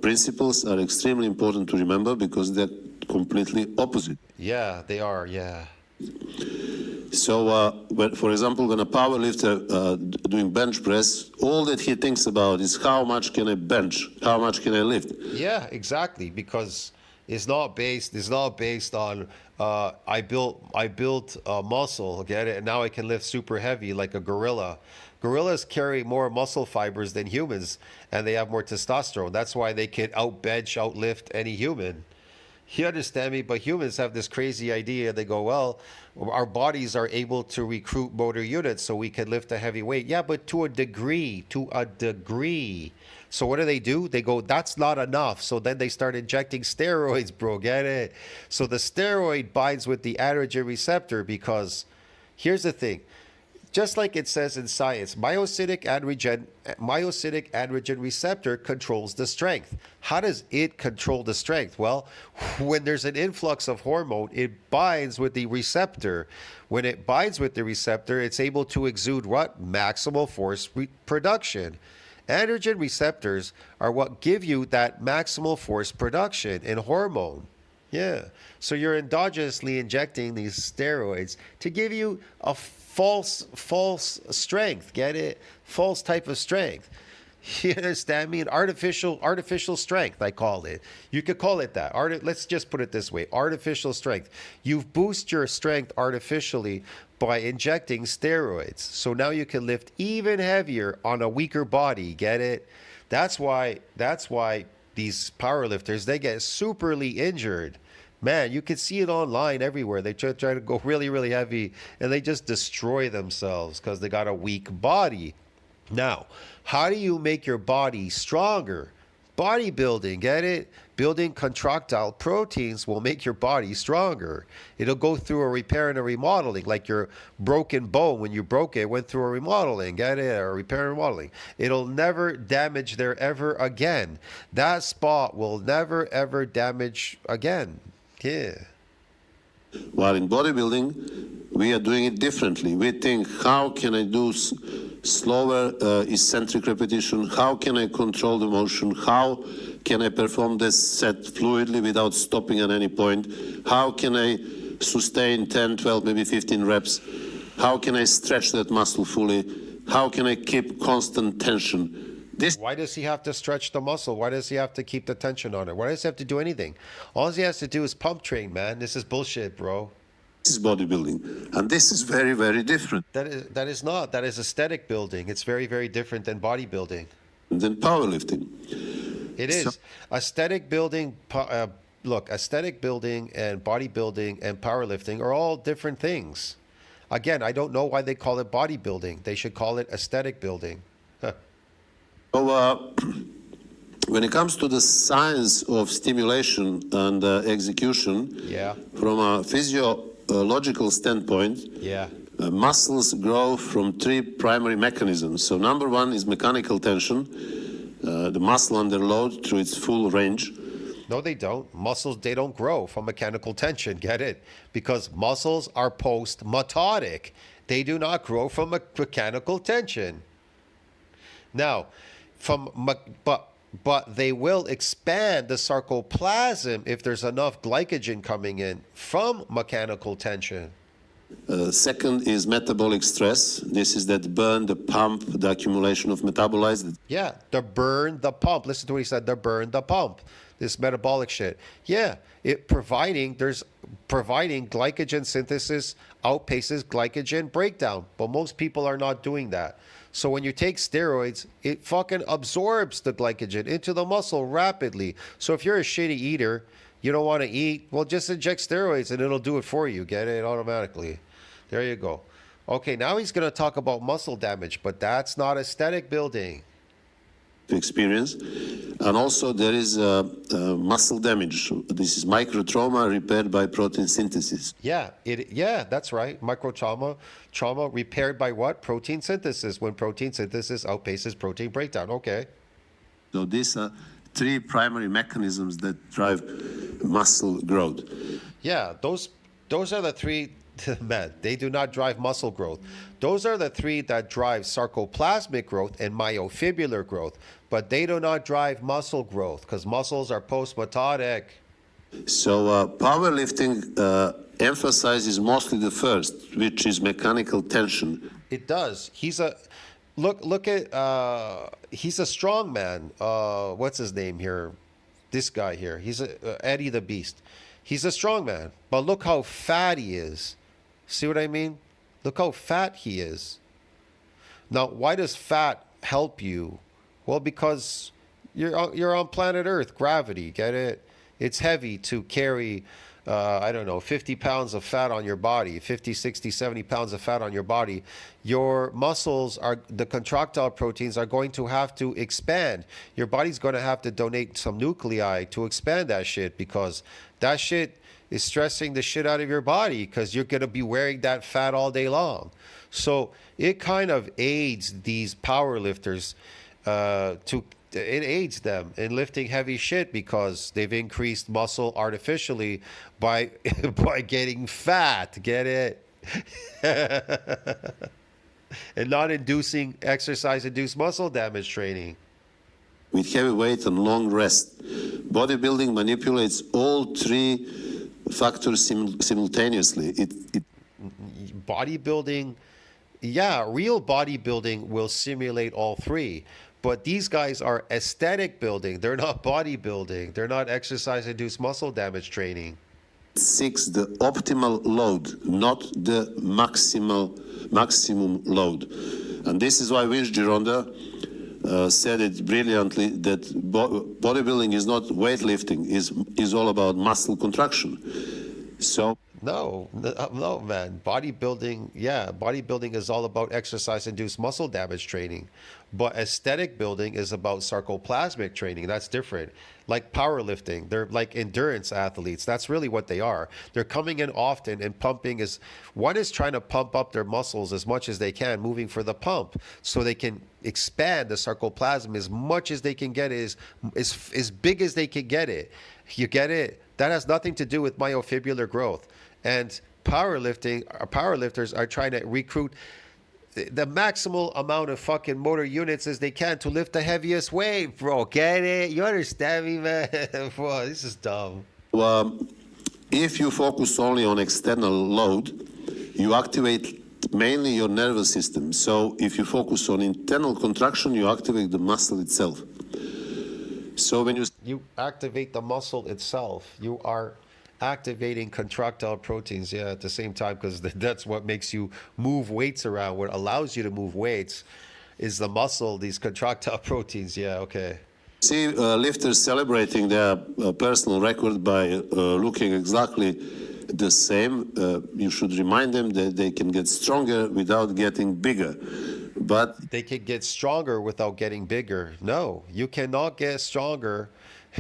principles are extremely important to remember because they're completely opposite. Yeah, they are. Yeah. So, for example, when a power lifter doing bench press, all that he thinks about is how much can I bench, how much can I lift. Yeah, exactly. Because it's not based on I built muscle, get it, and now I can lift super heavy like a gorilla. Gorillas carry more muscle fibers than humans, and they have more testosterone. That's why they can outlift any human. You understand me? But humans have this crazy idea. They go, well, our bodies are able to recruit motor units so we can lift a heavy weight. Yeah, but to a degree. So what do? They go, that's not enough. So then they start injecting steroids, bro. Get it? So the steroid binds with the androgen receptor because here's the thing. Just like it says in science, myocytic androgen receptor controls the strength. How does it control the strength? Well, when there's an influx of hormone, it binds with the receptor. When it binds with the receptor, it's able to exude what? Maximal force production. Androgen receptors are what give you that maximal force production in hormone. Yeah. So you're endogenously injecting these steroids to give you a false strength. Get it? False type of strength. You understand me? An artificial strength, I call it. You could call it that. Let's just put it this way. Artificial strength. You boost your strength artificially by injecting steroids. So now you can lift even heavier on a weaker body. Get it? That's why these powerlifters, they get superly injured. Man, you can see it online everywhere. They try to go really, really heavy, and they just destroy themselves because they got a weak body. Now, how do you make your body stronger? Bodybuilding, get it? Building contractile proteins will make your body stronger. It'll go through a repair and a remodeling, like your broken bone. When you broke it, went through a remodeling, get it? Or repair and remodeling. It'll never damage there ever again. That spot will never, ever damage again. Yeah. While in bodybuilding, we are doing it differently. We think, how can I do slower eccentric repetition? How can I control the motion? How can I perform this set fluidly without stopping at any point? How can I sustain 10, 12, maybe 15 reps? How can I stretch that muscle fully? How can I keep constant tension? Why does he have to stretch the muscle? Why does he have to keep the tension on it? Why does he have to do anything? All he has to do is pump train, man. This is bullshit, bro. This is bodybuilding, and this is very, very different. That is not. That is aesthetic building. It's very, very different than bodybuilding. Than powerlifting. It is. So, Aesthetic building, look, aesthetic building and bodybuilding and powerlifting are all different things. Again, I don't know why they call it bodybuilding. They should call it aesthetic building. So, when it comes to the science of stimulation and execution, Yeah. from a physiological standpoint, Yeah. Muscles grow from three primary mechanisms. So number one is mechanical tension, the muscle under load through its full range. No, they don't. Muscles, they don't grow from mechanical tension. Get it? Because muscles are post-mitotic. They do not grow from mechanical tension. Now, but they will expand the sarcoplasm if there's enough glycogen coming in from mechanical tension. Second is metabolic stress. This is that burn, the pump, the accumulation of metabolites. Yeah, the burn, the pump. Listen to what he said, the burn, the pump. This metabolic shit. Yeah, providing glycogen synthesis outpaces glycogen breakdown. But most people are not doing that. So when you take steroids, it fucking absorbs the glycogen into the muscle rapidly. So if you're a shitty eater, you don't want to eat, well, just inject steroids and it'll do it for you. Get it automatically. There you go. Okay, now he's going to talk about muscle damage, but that's not aesthetic building. Experience. And also there is muscle damage. This is microtrauma repaired by protein synthesis. Yeah, that's right. Microtrauma, trauma repaired by what? Protein synthesis, when protein synthesis outpaces protein breakdown. Okay. So these are three primary mechanisms that drive muscle growth. Yeah, those are the three, man, they do not drive muscle growth. Those are the three that drive sarcoplasmic growth and myofibrillar growth, but they do not drive muscle growth because muscles are post-mitotic. So powerlifting emphasizes mostly the first, which is mechanical tension. It does. He's a he's a strong man. What's his name here? This guy here. He's Eddie the Beast. He's a strong man, but look how fat he is. See what I mean? Look how fat he is. Now, why does fat help you? Well, because you're on planet Earth, gravity, get it? It's heavy to carry, I don't know, 50 pounds of fat on your body, 50, 60, 70 pounds of fat on your body. Your muscles the contractile proteins are going to have to expand. Your body's going to have to donate some nuclei to expand that shit because that shit is stressing the shit out of your body because you're going to be wearing that fat all day long. So it kind of aids these power lifters it aids them in lifting heavy shit because they've increased muscle artificially by getting fat. Get it? And not inducing exercise-induced muscle damage training. With heavy weight and long rest. Bodybuilding manipulates all three factors simultaneously. Bodybuilding, yeah, real bodybuilding will simulate all three. But these guys are aesthetic building. They're not bodybuilding. They're not exercise-induced muscle damage training. Seeks the optimal load, not the maximum load. And this is why Vince Gironda said it brilliantly that bodybuilding is not weightlifting, is all about muscle contraction. So No, man. Bodybuilding is all about exercise-induced muscle damage training. But aesthetic building is about sarcoplasmic training. That's different. Like powerlifting, they're like endurance athletes. That's really what they are. They're coming in often and one is trying to pump up their muscles as much as they can, moving for the pump, so they can expand the sarcoplasm as much as they can get it, as big as they can get it. You get it? That has nothing to do with myofibrillar growth. And powerlifters are trying to recruit the maximal amount of fucking motor units as they can to lift the heaviest weight, bro. Get it? You understand me, man? Bro, this is dumb. If you focus only on external load, you activate mainly your nervous system. So if you focus on internal contraction, you activate the muscle itself. So when you activate the muscle itself, you are activating contractile proteins, yeah, at the same time, because that's what makes you move weights around. What allows you to move weights is the muscle, these contractile proteins. Yeah, okay. See lifters celebrating their personal record by looking exactly the same. You should remind them that they can get stronger without getting bigger. But they can get stronger without getting bigger. No, you cannot get stronger.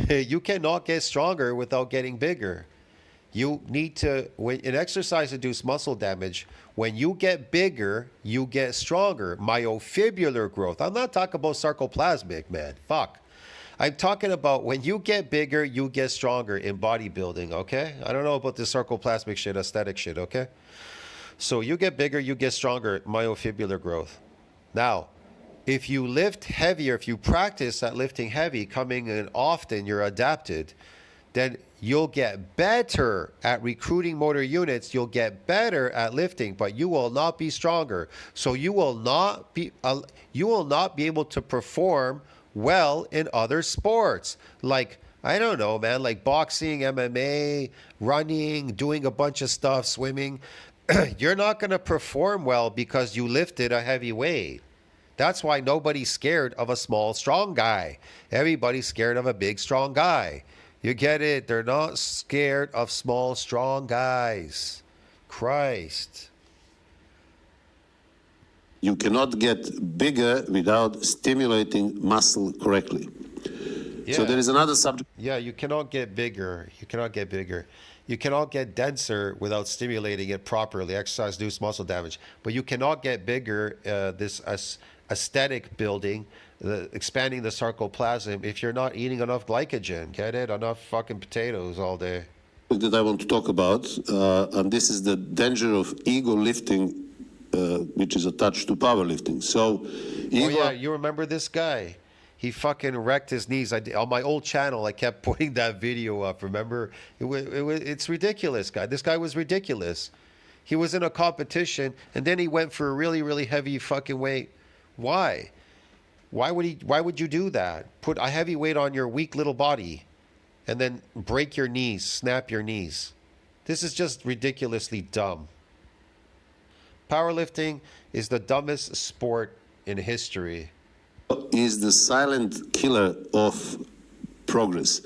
You cannot get stronger without getting bigger. You need to, in exercise-induced muscle damage, when you get bigger, you get stronger. Myofibrillar growth. I'm not talking about sarcoplasmic, man. Fuck. I'm talking about when you get bigger, you get stronger in bodybuilding, okay? I don't know about the sarcoplasmic shit, aesthetic shit, okay? So you get bigger, you get stronger, myofibrillar growth. Now, if you lift heavier, if you practice at lifting heavy, coming in often, you're adapted, then you'll get better at recruiting motor units. You'll get better at lifting, but you will not be stronger. So you will not be able to perform well in other sports. Like, I don't know, man, like boxing, MMA, running, doing a bunch of stuff, swimming. You're not going to perform well because you lifted a heavy weight. That's why nobody's scared of a small, strong guy. Everybody's scared of a big, strong guy. You get it? They're not scared of small, strong guys. Christ. You cannot get bigger without stimulating muscle correctly. Yeah. So there is another subject. Yeah, you cannot get bigger. You cannot get bigger. You cannot get denser without stimulating it properly. Exercise induced muscle damage. But you cannot get bigger, aesthetic building, expanding the sarcoplasm, if you're not eating enough glycogen. Get it? Enough fucking potatoes all day. That I want to talk about, and this is the danger of ego lifting, which is attached to powerlifting. So, Oh yeah, you remember this guy? He fucking wrecked his knees. On my old channel, I kept putting that video up. Remember? It's ridiculous, guy. This guy was ridiculous. He was in a competition, and then he went for a really, really heavy fucking weight. Why? Why would you do that? Put a heavy weight on your weak little body, and then break your knees, snap your knees. This is just ridiculously dumb. Powerlifting is the dumbest sport in history. Is the silent killer of progress.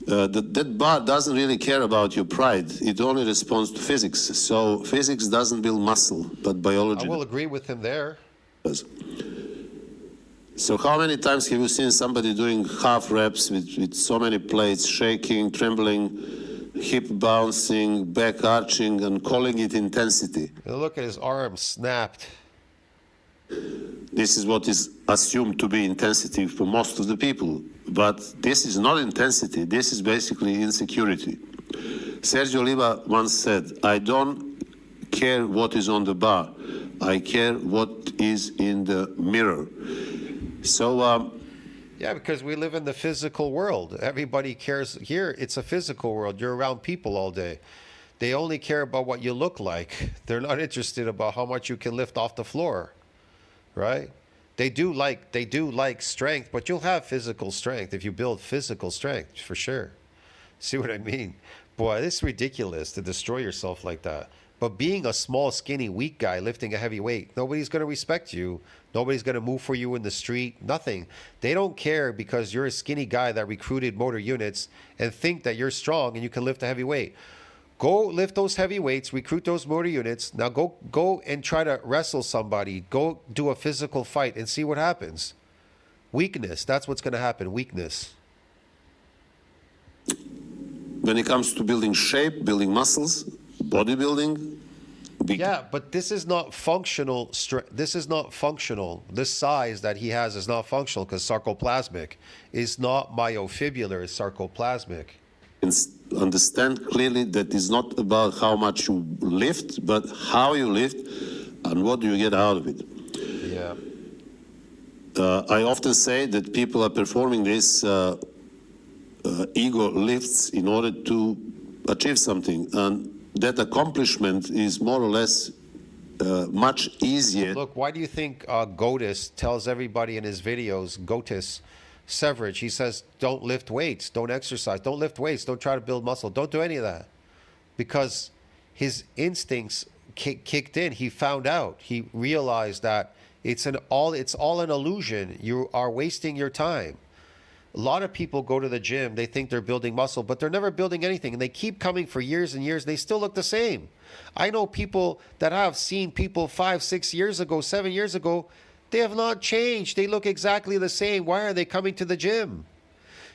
That bar doesn't really care about your pride. It only responds to physics. So physics doesn't build muscle, but biology I will agree with him there. does. So how many times have you seen somebody doing half reps with so many plates, shaking, trembling, hip bouncing, back arching, and calling it intensity? Look at his arm snapped. This is what is assumed to be intensity for most of the people. But this is not intensity. This is basically insecurity. Sergio Oliva once said, I don't care what is on the bar. I care what is in the mirror. So, Yeah, because we live in the physical world. Everybody cares. Here, it's a physical world. You're around people all day. They only care about what you look like. They're not interested about how much you can lift off the floor. Right? They do like strength, but you'll have physical strength if you build physical strength, for sure. See what I mean? Boy, it's ridiculous to destroy yourself like that. But being a small, skinny, weak guy lifting a heavy weight, nobody's going to respect you. Nobody's going to move for you in the street. Nothing. They don't care because you're a skinny guy that recruited motor units and think that you're strong and you can lift a heavy weight. Go lift those heavy weights, recruit those motor units. Now go and try to wrestle somebody. Go do a physical fight and see what happens. Weakness. That's what's going to happen. Weakness. when it comes to building shape, building muscles, bodybuilding, yeah, but this is not functional. This is not functional. This size that he has is not functional because sarcoplasmic is not myofibular, it's sarcoplasmic. Understand clearly that it's not about how much you lift, but how you lift and what do you get out of it. Yeah. I often say that people are performing these ego lifts in order to achieve something, and that accomplishment is more or less much easier. Look, why do you think Gotis tells everybody in his videos, Gotis Severage, he says, don't lift weights, don't exercise, don't lift weights, don't try to build muscle, don't do any of that. Because his instincts kicked in. He found out, he realized that it's all an illusion. You are wasting your time. A lot of people go to the gym, they think they're building muscle, but they're never building anything. And they keep coming for years and years, and they still look the same. I know people that have seen people 5, 6 years ago, 7 years ago, they have not changed. They look exactly the same. Why are they coming to the gym?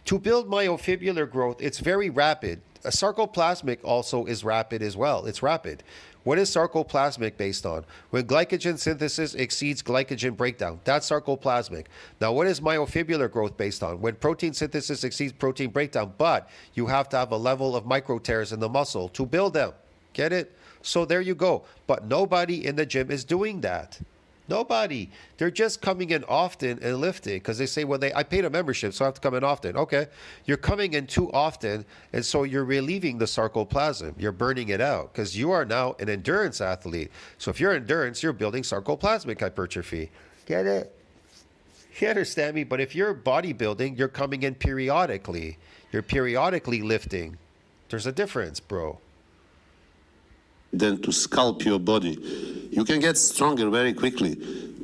To build myofibular growth, it's very rapid. A sarcoplasmic also is rapid as well. It's rapid. What is sarcoplasmic based on? When glycogen synthesis exceeds glycogen breakdown, that's sarcoplasmic. Now, what is myofibular growth based on? When protein synthesis exceeds protein breakdown, but you have to have a level of micro tears in the muscle to build them. Get it? So there you go. But nobody in the gym is doing that. Nobody. They're just coming in often and lifting because they say, well, I paid a membership, so I have to come in often. Okay. You're coming in too often, and so you're relieving the sarcoplasm. You're burning it out because you are now an endurance athlete. So if you're endurance, you're building sarcoplasmic hypertrophy. Get it? You understand me? But if you're bodybuilding, you're coming in periodically. You're periodically lifting. There's a difference, bro. Than to sculpt your body. You can get stronger very quickly,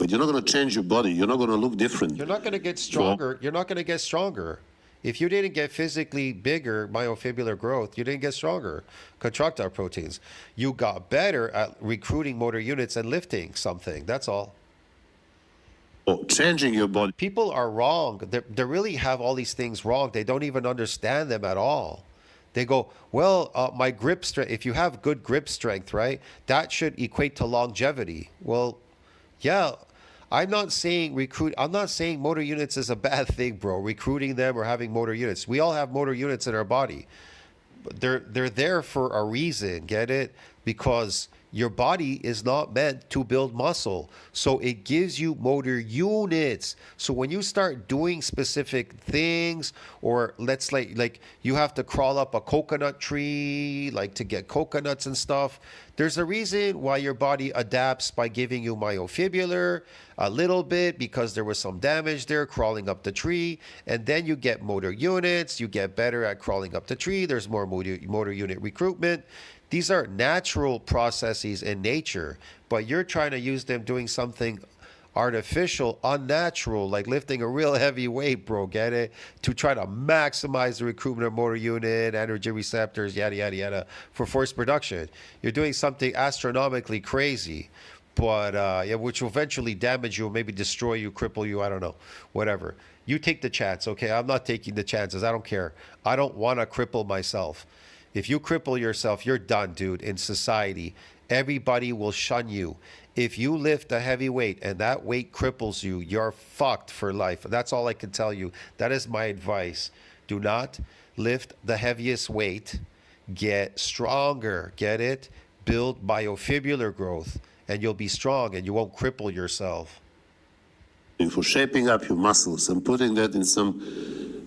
but you're not going to change your body. You're not going to look different. You're not going to get stronger. You're not going to get stronger. If you didn't get physically bigger myofibrillar growth, you didn't get stronger contractile proteins. You got better at recruiting motor units and lifting something. That's all. Or changing your body. People are wrong. They really have all these things wrong. They don't even understand them at all. They go, well, my grip strength, if you have good grip strength, right, that should equate to longevity. Well, yeah, I'm not saying motor units is a bad thing, bro. Recruiting them or having motor units. We all have motor units in our body. They're there for a reason, get it? Because your body is not meant to build muscle. So it gives you motor units. So when you start doing specific things, or let's like you have to crawl up a coconut tree, like to get coconuts and stuff, there's a reason why your body adapts by giving you myofibrillar a little bit, because there was some damage there crawling up the tree, and then you get motor units, you get better at crawling up the tree, there's more motor unit recruitment. These are natural processes in nature, but you're trying to use them doing something artificial, unnatural, like lifting a real heavy weight, bro, get it? To try to maximize the recruitment of motor unit, energy receptors, yada, yada, yada, for force production. You're doing something astronomically crazy, but yeah, which will eventually damage you, maybe destroy you, cripple you, I don't know, whatever. You take the chance, okay? I'm not taking the chances. I don't care. I don't want to cripple myself. If you cripple yourself, you're done, dude. In society, everybody will shun you. If you lift a heavy weight and that weight cripples you, you're fucked for life. That's all I can tell you. That is my advice. Do not lift the heaviest weight. Get stronger. Get it? Build myofibrillar growth, and you'll be strong and you won't cripple yourself. For shaping up your muscles and putting that in some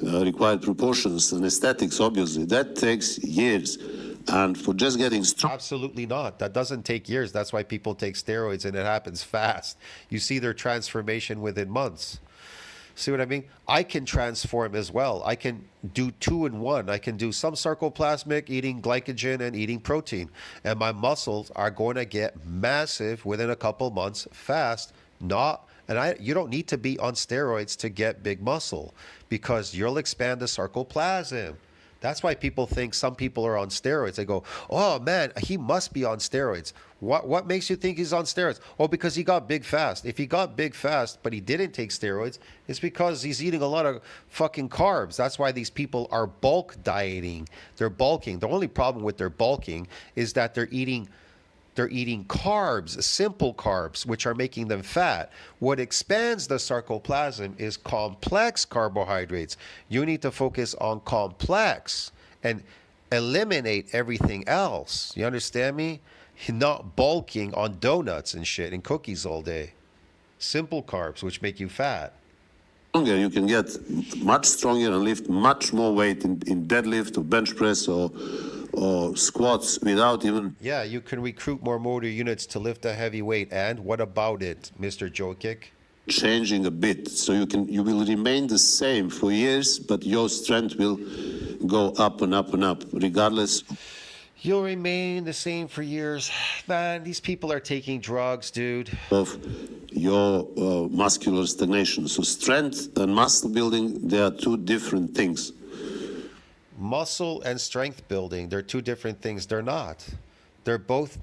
required proportions and aesthetics, obviously, that takes years. And for just getting strong. Absolutely not. That doesn't take years. That's why people take steroids and it happens fast. You see their transformation within months. See what I mean? I can transform as well. I can do 2 in 1. I can do some sarcoplasmic, eating glycogen and eating protein. And my muscles are going to get massive within a couple months fast. You don't need to be on steroids to get big muscle, because you'll expand the sarcoplasm. That's why people think some people are on steroids. They go, oh man, he must be on steroids. What makes you think he's on steroids? Oh, because he got big fast. If he got big fast, but he didn't take steroids, it's because he's eating a lot of fucking carbs. That's why these people are bulk dieting. They're bulking. The only problem with their bulking is that they're eating carbs, simple carbs, which are making them fat. What expands the sarcoplasm is complex carbohydrates. You need to focus on complex and eliminate everything else. You understand me? Not bulking on donuts and shit and cookies all day. Simple carbs, which make you fat. You can get much stronger and lift much more weight in deadlift or bench press or squats without even. Yeah, you can recruit more motor units to lift a heavy weight. And what about it, Mr. Jokic? Changing a bit, so you will remain the same for years, but your strength will go up and up and up, regardless. You'll remain the same for years. Man, these people are taking drugs, dude. Of your muscular stagnation. So strength and muscle building, they are two different things. Muscle and strength building, they're two different things. They're not. They're both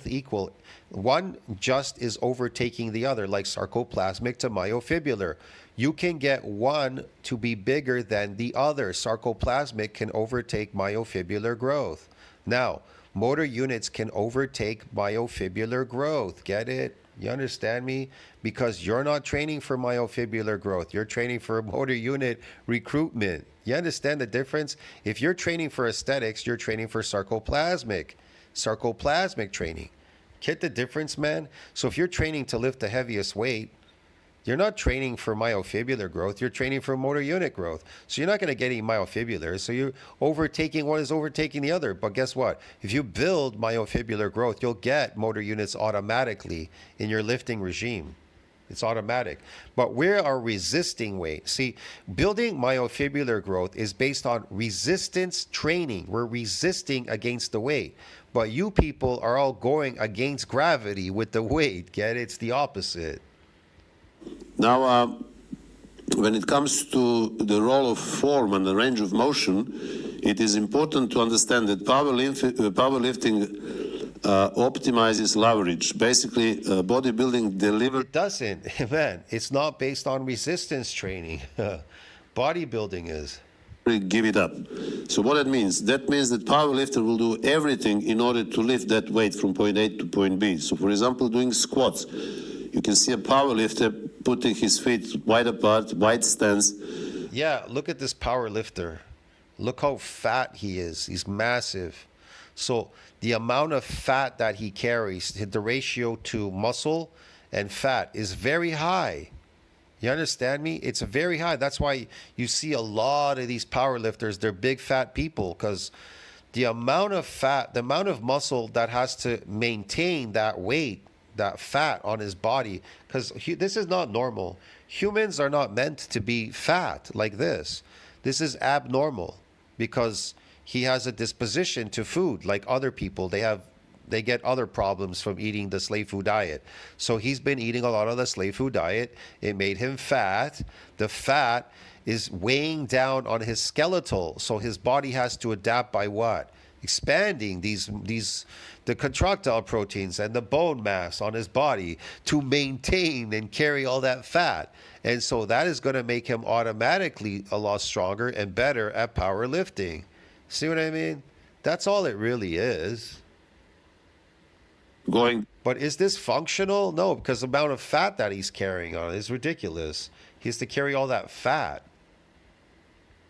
equal. One just is overtaking the other, like sarcoplasmic to myofibrillar. You can get one to be bigger than the other. Sarcoplasmic can overtake myofibrillar growth. Now, motor units can overtake myofibrillar growth. Get it? You understand me? Because you're not training for myofibrillar growth. You're training for motor unit recruitment. You understand the difference? If you're training for aesthetics, you're training for sarcoplasmic training. Get the difference, man? So if you're training to lift the heaviest weight, you're not training for myofibrillar growth. You're training for motor unit growth. So you're not going to get any myofibrillar. So you're overtaking one is overtaking the other. But guess what? If you build myofibrillar growth, you'll get motor units automatically in your lifting regime. It's automatic. But we are resisting weight. See, building myofibrillar growth is based on resistance training. We're resisting against the weight. But you people are all going against gravity with the weight. Get it? It's the opposite. Now, when it comes to the role of form and the range of motion, it is important to understand that powerlifting optimizes leverage. Basically, bodybuilding delivers. It doesn't, man. It's not based on resistance training. Bodybuilding is. Give it up. So what that means? That means that powerlifter will do everything in order to lift that weight from point A to point B. So for example, doing squats, you can see a powerlifter putting his feet wide apart, wide stance. Yeah, look at this power lifter. Look how fat he is. He's massive. So the amount of fat that he carries, the ratio to muscle and fat is very high. You understand me? It's very high. That's why you see a lot of these power lifters, they're big fat people, because the amount of fat, the amount of muscle that has to maintain that weight, that fat on his body, because this is not normal. Humans are not meant to be fat like this. This is abnormal because he has a disposition to food like other people. They get other problems from eating the slave food diet. So he's been eating a lot of the slave food diet. It made him fat. The fat is weighing down on his skeletal. So his body has to adapt by what? Expanding the contractile proteins and the bone mass on his body to maintain and carry all that fat. And so that is going to make him automatically a lot stronger and better at powerlifting. See what I mean? That's all it really is. But is this functional? No, because the amount of fat that he's carrying on is ridiculous. He has to carry all that fat.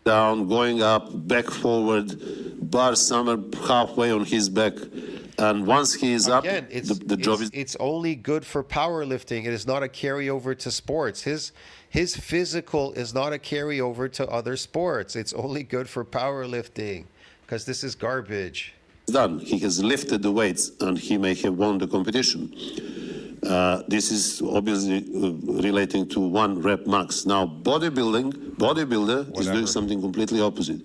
Down, going up, back forward, bar somewhere halfway on his back. And once he is up, the job is... It's only good for powerlifting. It is not a carryover to sports. His physical is not a carryover to other sports. It's only good for powerlifting because this is garbage. Done. He has lifted the weights and he may have won the competition. This is obviously relating to 1 rep max. Now, bodybuilder is doing something completely opposite.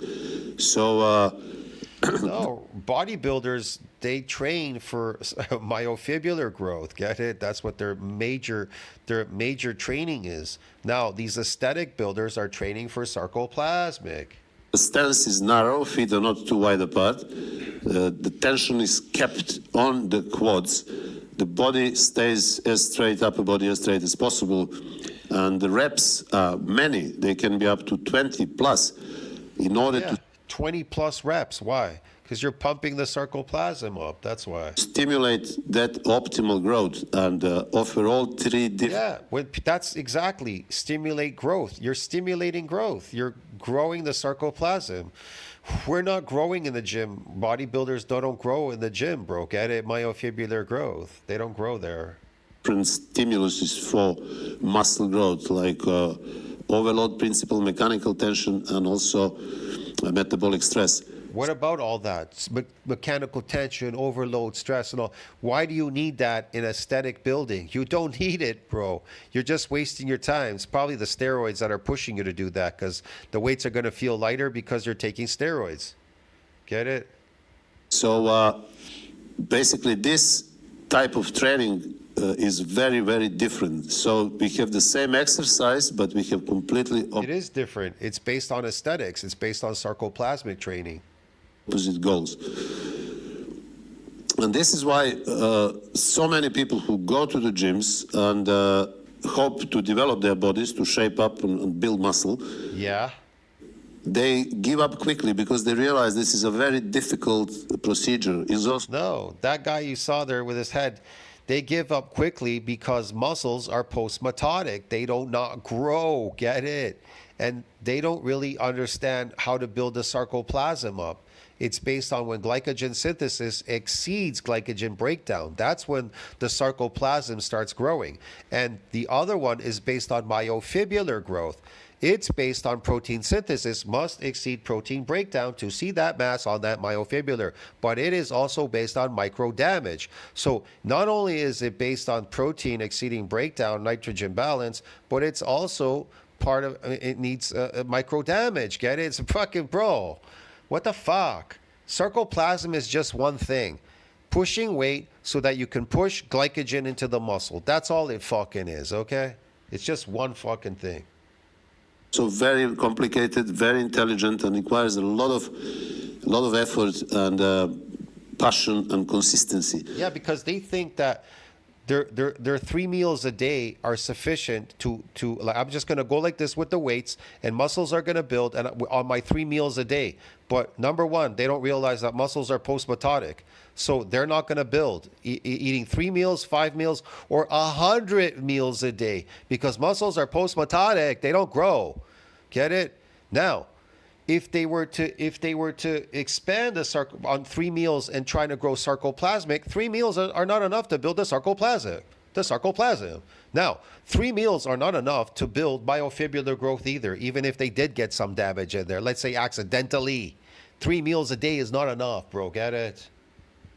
So, no, bodybuilders, they train for myofibrillar growth. Get it? That's what their major training is. Now, these aesthetic builders are training for sarcoplasmic. The stance is narrow, feet are not too wide apart. The tension is kept on the quads. The body stays as straight, upper body as straight as possible. And the reps are many. They can be up to 20 plus in order to 20 plus reps. Why? Because you're pumping the sarcoplasm up. That's why. Stimulate that optimal growth and offer all 3 different... Yeah, that's exactly. Stimulate growth. You're stimulating growth. You're growing the sarcoplasm. We're not growing in the gym. Bodybuilders don't grow in the gym, bro. Get it? Myofibrillar growth. They don't grow there. Different stimuluses for muscle growth, like overload principle, mechanical tension, and also metabolic stress. What about all that? Mechanical tension, overload, stress, and all. Why do you need that in aesthetic building? You don't need it, bro. You're just wasting your time. It's probably the steroids that are pushing you to do that because the weights are going to feel lighter because you're taking steroids. Get it? So basically this type of training is very, very different. So we have the same exercise, but we have completely... It is different. It's based on aesthetics. It's based on sarcoplasmic training. Opposite goals. And this is why so many people who go to the gyms and hope to develop their bodies, to shape up and build muscle, they give up quickly because they realize this is a very difficult procedure. No, that guy you saw there with his head, they give up quickly because muscles are post-mitotic. They don't not grow, get it? And they don't really understand how to build the sarcoplasm up. It's based on when glycogen synthesis exceeds glycogen breakdown. That's when the sarcoplasm starts growing. And the other one is based on myofibrillar growth. It's based on protein synthesis must exceed protein breakdown to see that mass on that myofibrillar. But it is also based on micro damage. So not only is it based on protein exceeding breakdown, nitrogen balance, but it's also part of it needs micro damage. Get it? It's a fucking bro. What the fuck? Sarcoplasm is just one thing. Pushing weight so that you can push glycogen into the muscle. That's all it fucking is, okay? It's just one fucking thing. So very complicated, very intelligent, and requires a lot of effort and passion and consistency. Yeah, because they think that their 3 meals a day are sufficient to like, I'm just gonna go like this with the weights and muscles are gonna build and on my 3 meals a day. But number one, they don't realize that muscles are post-mitotic, so they're not gonna build eating 3 meals, 5 meals, or 100 meals a day because muscles are post-mitotic. They don't grow. Get it? Now, if they were to expand on 3 meals and trying to grow sarcoplasmic, 3 meals are not enough to build the sarcoplasm. Now, 3 meals are not enough to build myofibrillar growth either, even if they did get some damage in there. Let's say accidentally. 3 meals a day is not enough, bro. Get it?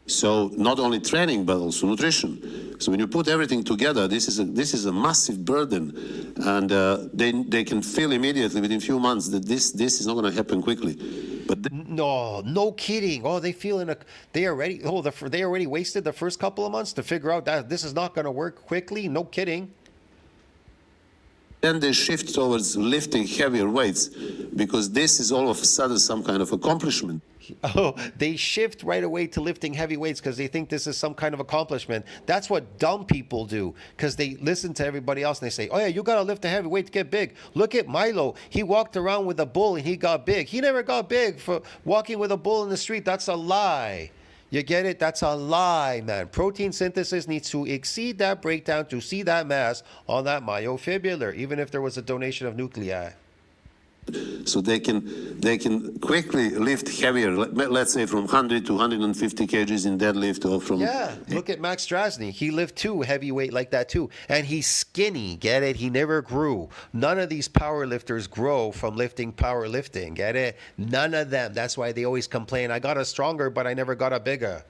So not only training but also nutrition. So when you put everything together, this is a massive burden, and they can feel immediately within a few months that this is not going to happen quickly. But No kidding. Oh, they already wasted the first couple of months to figure out that this is not going to work quickly. No kidding. then they shift towards lifting heavier weights because this is all of a sudden some kind of accomplishment. Oh, they shift right away to lifting heavy weights because they think this is some kind of accomplishment. That's what dumb people do because they listen to everybody else and they say, oh yeah, you got to lift a heavy weight to get big. Look at Milo. He walked around with a bull and he got big. He never got big for walking with a bull in the street. That's a lie. You get it? That's a lie, man. Protein synthesis needs to exceed that breakdown to see that mass on that myofibrillar, even if there was a donation of nuclei. So they can quickly lift heavier, let's say from 100 to 150 kgs in deadlift, or from... Yeah, look at Max Strasny. He lifted too heavyweight like that too. And he's skinny, get it? He never grew. None of these power lifters grow from lifting powerlifting, get it? None of them. That's why they always complain, I got a stronger, but I never got a bigger.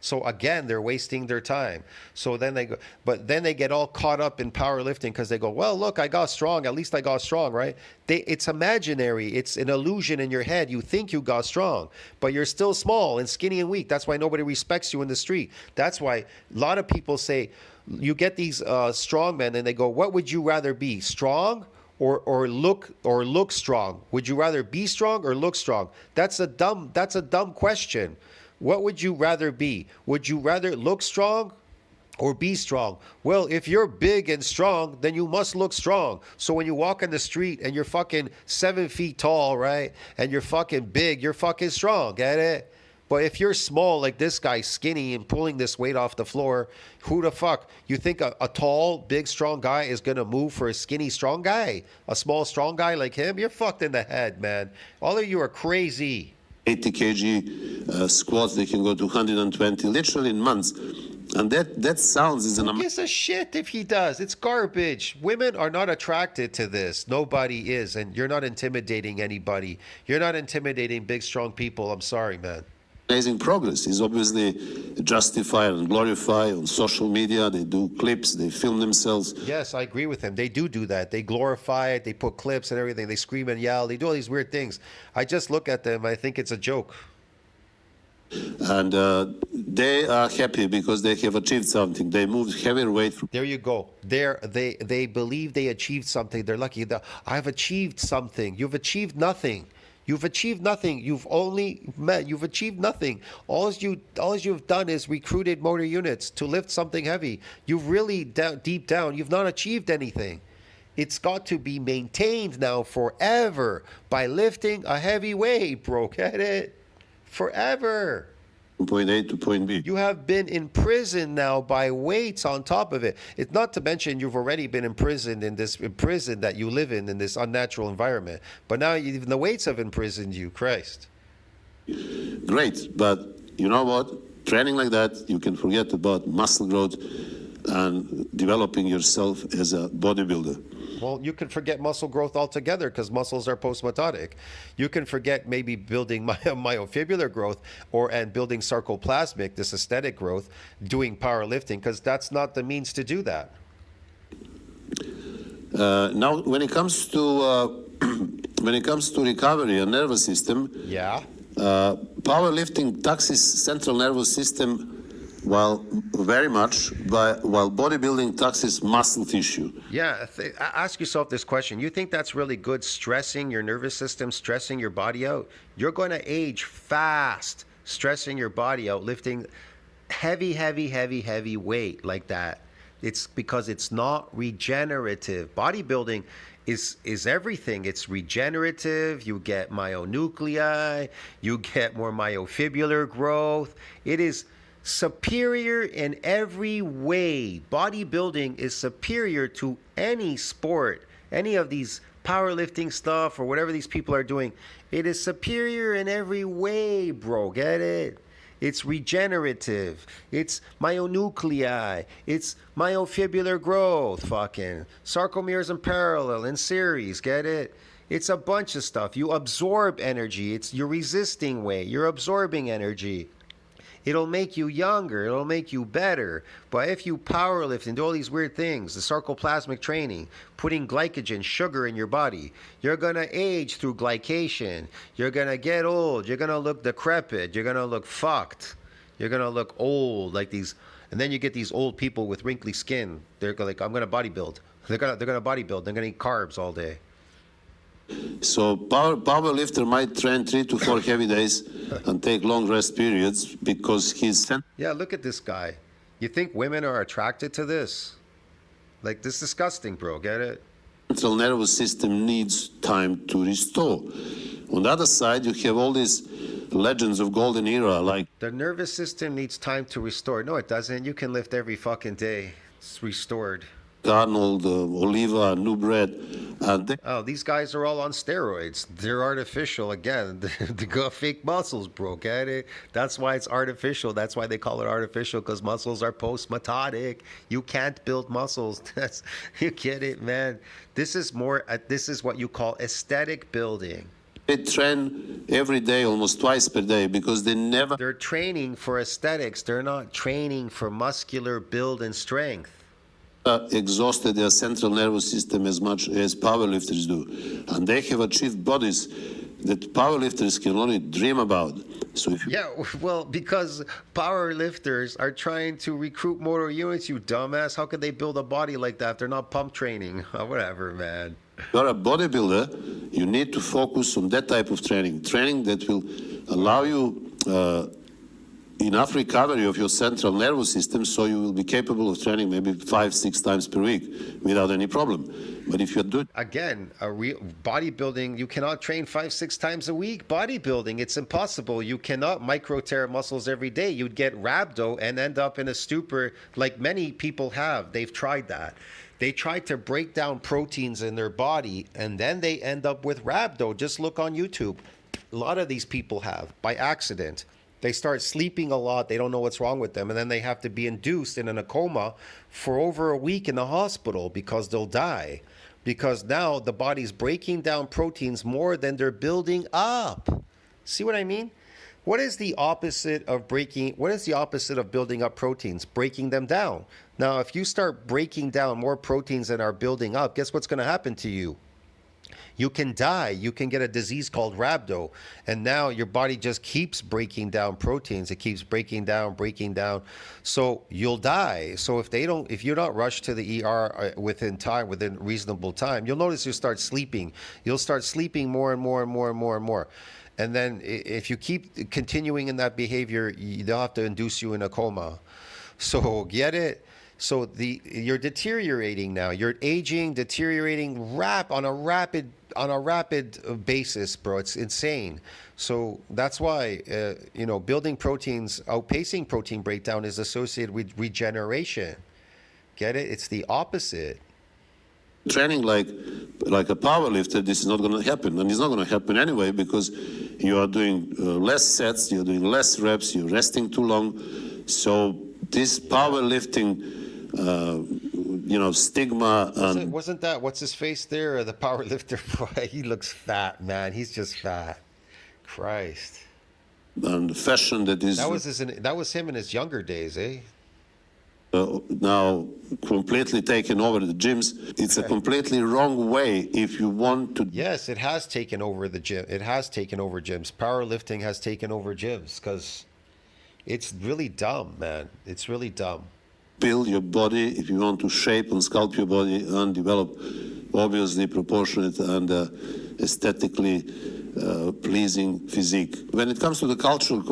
So again, they're wasting their time. So then they get all caught up in powerlifting because they go, well, look, I got strong. At least I got strong, right? It's imaginary. It's an illusion in your head. You think you got strong, but you're still small and skinny and weak. That's why nobody respects you in the street. That's why a lot of people say, you get these strong men and they go, what would you rather be, strong or look strong? Would you rather be strong or look strong? That's a dumb question. What would you rather be? Would you rather look strong or be strong? Well, if you're big and strong, then you must look strong. So when you walk in the street and you're fucking 7 feet tall, right? And you're fucking big, you're fucking strong, get it? But if you're small like this guy, skinny and pulling this weight off the floor, who the fuck? You think a tall, big, strong guy is going to move for a skinny, strong guy? A small, strong guy like him? You're fucked in the head, man. All of you are crazy. 80 kg squats, they can go to 120 literally in months. And that sounds is an Who gives a shit if he does? It's garbage. Women are not attracted to this. Nobody is. And you're not intimidating anybody. You're not intimidating big, strong people. I'm sorry, man. amazing progress. Is obviously justified and glorified on social media. They do clips, they film themselves. Yes, I agree with him. They do that. They glorify it. They put clips and everything. They scream and yell. They do all these weird things. I just look at them. I think it's a joke. And they are happy because they have achieved something. They moved heavier weight. There you go. They believe they achieved something. They're lucky. I've achieved something. You've achieved nothing. You've achieved nothing. You've achieved nothing. All you've done is recruited motor units to lift something heavy. You've really deep down, you've not achieved anything. It's got to be maintained now forever by lifting a heavy weight, bro. Get it? Forever. From point A to point B. You have been imprisoned now by weights on top of it. It's not to mention you've already been imprisoned in this prison that you live in this unnatural environment. But now even the weights have imprisoned you. Christ. Great, but you know what? Training like that, you can forget about muscle growth and developing yourself as a bodybuilder. Well, you can forget muscle growth altogether because muscles are post-mitotic. You can forget maybe building myofibrillar growth and building sarcoplasmic, this aesthetic growth, doing powerlifting, because that's not the means to do that. Now, when it comes to recovery and nervous system, Yeah. powerlifting taxes central nervous system while very much, while bodybuilding taxes muscle tissue. Yeah, ask yourself this question. You think that's really good, stressing your nervous system, stressing your body out? You're going to age fast, stressing your body out, lifting heavy weight like that. It's because it's not regenerative. Bodybuilding is everything. It's regenerative. You get myonuclei, you get more myofibrillar growth. It is superior in every way. Bodybuilding is superior to any sport, any of these powerlifting stuff or whatever these people are doing. It is superior in every way, bro. Get it? It's regenerative. It's myonuclei. It's myofibrillar growth. Fucking sarcomeres in parallel in series. Get it? It's a bunch of stuff. You absorb energy. It's your resisting weight. You're absorbing energy. It'll make you younger. It'll make you better. But if you powerlift and do all these weird things, the sarcoplasmic training, putting glycogen, sugar in your body, you're going to age through glycation. You're going to get old. You're going to look decrepit. You're going to look fucked. You're going to look old like these. And then you get these old people with wrinkly skin. They're like, I'm going to bodybuild. They're going to bodybuild. They're going to eat carbs all day. So powerlifter might train 3 to 4 heavy days and take long rest periods because he's Yeah, look at this guy. You think women are attracted to this? Like, this is disgusting, bro. Get it? central nervous system needs time to restore. On the other side, you have all these legends of golden era, like The nervous system needs time to restore. No, it doesn't. You can lift every fucking day. It's restored. Arnold, Oliva, New Bread, and they Oh, these guys are all on steroids. They're artificial again. They got fake muscles, bro. Get it? That's why it's artificial. That's why they call it artificial, because muscles are post-mitotic. You can't build muscles. That's, you get it, man. This is more. This is what you call aesthetic building. train every day, almost twice per day, because they never They're training for aesthetics. They're not training for muscular build and strength. exhausted their central nervous system as much as powerlifters do. And they have achieved bodies that powerlifters can only dream about. So if you Yeah, well, because power lifters are trying to recruit motor units, you dumbass. How could they build a body like that if they're not pump training? Whatever, man. are a bodybuilder, you need to focus on that type of training that will allow you enough recovery of your central nervous system so you will be capable of training maybe 5-6 times per week without any problem. But if you're doing Again, a real bodybuilding, you cannot train 5-6 times a week. Bodybuilding, it's impossible. You cannot micro tear muscles every day. You'd get rhabdo and end up in a stupor like many people have. They've tried that. They try to break down proteins in their body and then they end up with rhabdo. Just look on YouTube. A lot of these people have by accident. They start sleeping a lot. They don't know what's wrong with them. And then they have to be induced in a coma for over a week in the hospital because they'll die. Because now the body's breaking down proteins more than they're building up. See what I mean? What is the opposite of building up proteins? Breaking them down. Now, if you start breaking down more proteins than are building up, guess what's going to happen to you? You can die. You can get a disease called rhabdo. And now your body just keeps breaking down proteins. It keeps breaking down. So you'll die. So if you're not rushed to the ER within reasonable time, you'll notice you start sleeping. You'll start sleeping more and more. And then if you keep continuing in that behavior, they'll have to induce you in a coma. So get it? So you're deteriorating now. You're aging, deteriorating on a rapid basis, bro. It's insane. So that's why building proteins, outpacing protein breakdown is associated with regeneration. Get it? It's the opposite. training like a power lifter, this is not going to happen. And it's not going to happen anyway because you are doing less sets, you're doing less reps, you're resting too long. So this powerlifting stigma. Wasn't that what's his face there? The power lifter boy. He looks fat, man. He's just fat. Christ. And the fashion that is. That was him in his younger days, eh? Now completely taken over the gyms. It's a completely wrong way if you want to. Yes, it has taken over the gym. It has taken over gyms. Powerlifting has taken over gyms because It's really dumb, man. It's really dumb. Build your body, if you want to shape and sculpt your body and develop obviously proportionate and aesthetically pleasing physique. When it comes to the cultural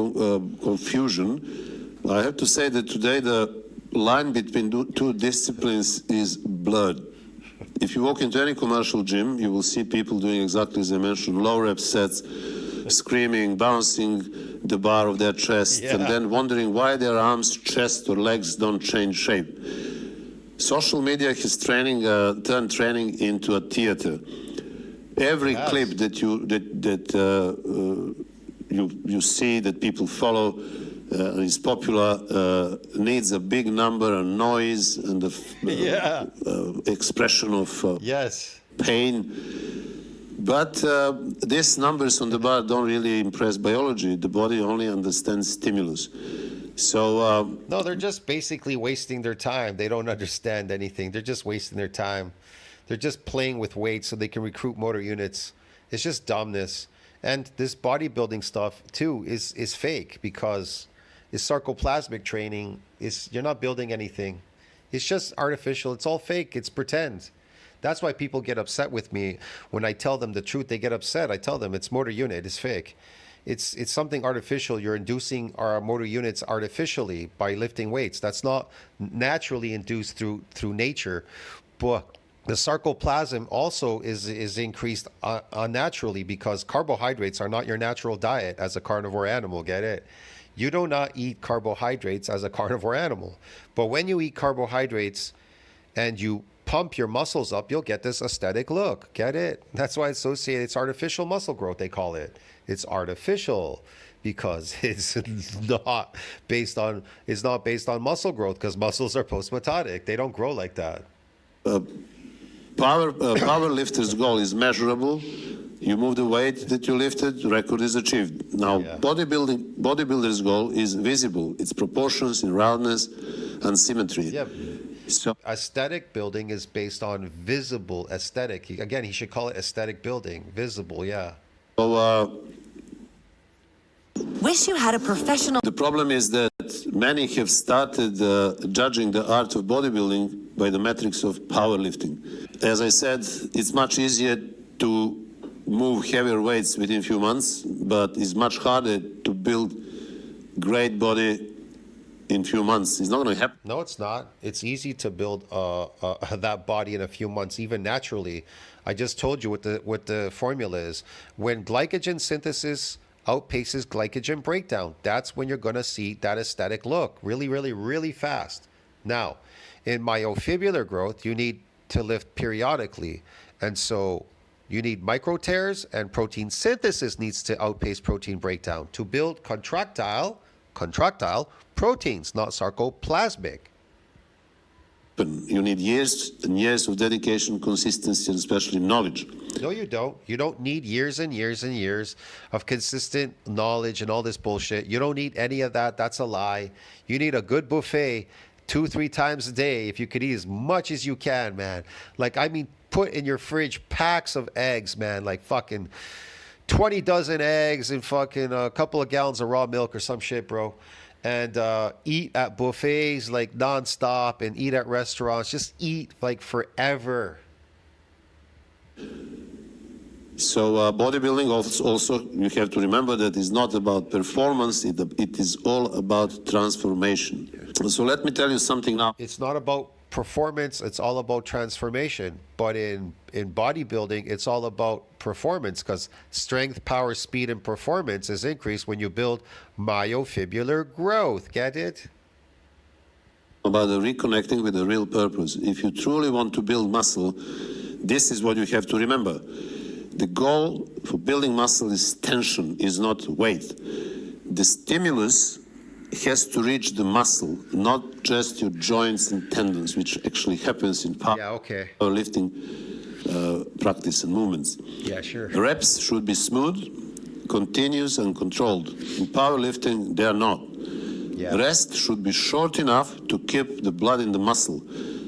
confusion, I have to say that today the line between two disciplines is blurred. If you walk into any commercial gym, you will see people doing exactly as I mentioned, low rep sets, screaming, bouncing the bar of their chest, and then wondering why their arms, chest, or legs don't change shape. Social media has turned training into a theater. Every clip that you see that people follow is popular needs a big number and noise and the expression of pain. But these numbers on the bar don't really impress biology. The body only understands stimulus. So no, they're just basically wasting their time. They don't understand anything. They're just wasting their time. They're just playing with weights so they can recruit motor units. It's just dumbness. And this bodybuilding stuff too is fake because it's sarcoplasmic training. You're not building anything. It's just artificial. It's all fake. It's pretend. That's why people get upset with me when I tell them the truth. They get upset. I tell them it's motor unit. It's fake. It's something artificial. You're inducing our motor units artificially by lifting weights. That's not naturally induced through nature. But the sarcoplasm also is increased unnaturally because carbohydrates are not your natural diet as a carnivore animal. Get it? You do not eat carbohydrates as a carnivore animal. But when you eat carbohydrates and you pump your muscles up, you'll get this aesthetic look. Get it? That's why it's artificial muscle growth, they call it. It's artificial because it's not based on muscle growth because muscles are post-mitotic. They don't grow like that. Power lifter's goal is measurable. You move the weight that you lifted, record is achieved. Now, bodybuilder's goal is visible. It's proportions in roundness and symmetry. Yeah. So aesthetic building is based on visible aesthetic. Again, he should call it aesthetic building. Visible, yeah. So, wish you had a professional. the problem is that many have started judging the art of bodybuilding by the metrics of powerlifting. As I said, it's much easier to move heavier weights within a few months, but it's much harder to build great body in a few months. It's not going to happen. No, it's not. It's easy to build that body in a few months, even naturally. I just told you what the formula is. When glycogen synthesis outpaces glycogen breakdown, that's when you're going to see that aesthetic look really, really, really fast. Now, in myofibrillar growth, you need to lift periodically. And so you need micro tears, and protein synthesis needs to outpace protein breakdown to build contractile proteins, not sarcoplasmic. You need years and years of dedication, consistency, and especially knowledge. No, you don't. You don't need years and years and years of consistent knowledge and all this bullshit. You don't need any of that. That's a lie. You need a good buffet 2-3 times a day if you could eat as much as you can, man. Like, I mean, put in your fridge packs of eggs, man, like fucking 20 dozen eggs and fucking a couple of gallons of raw milk or some shit, bro. And eat at buffets like nonstop and eat at restaurants. Just eat like forever. So bodybuilding also, you have to remember that it's not about performance, it is all about transformation. So let me tell you something now. It's not about performance, it's all about transformation. But in bodybuilding, it's all about performance because strength, power, speed, and performance is increased when you build myofibrillar growth. Get it? About the reconnecting with the real purpose. If you truly want to build muscle, this is what you have to remember. The goal for building muscle is tension, is not weight. The stimulus has to reach the muscle, not just your joints and tendons, which actually happens in powerlifting practice and movements. Yeah, sure. The reps should be smooth, continuous, and controlled. In powerlifting, they are not. Yeah. Rest should be short enough to keep the blood in the muscle.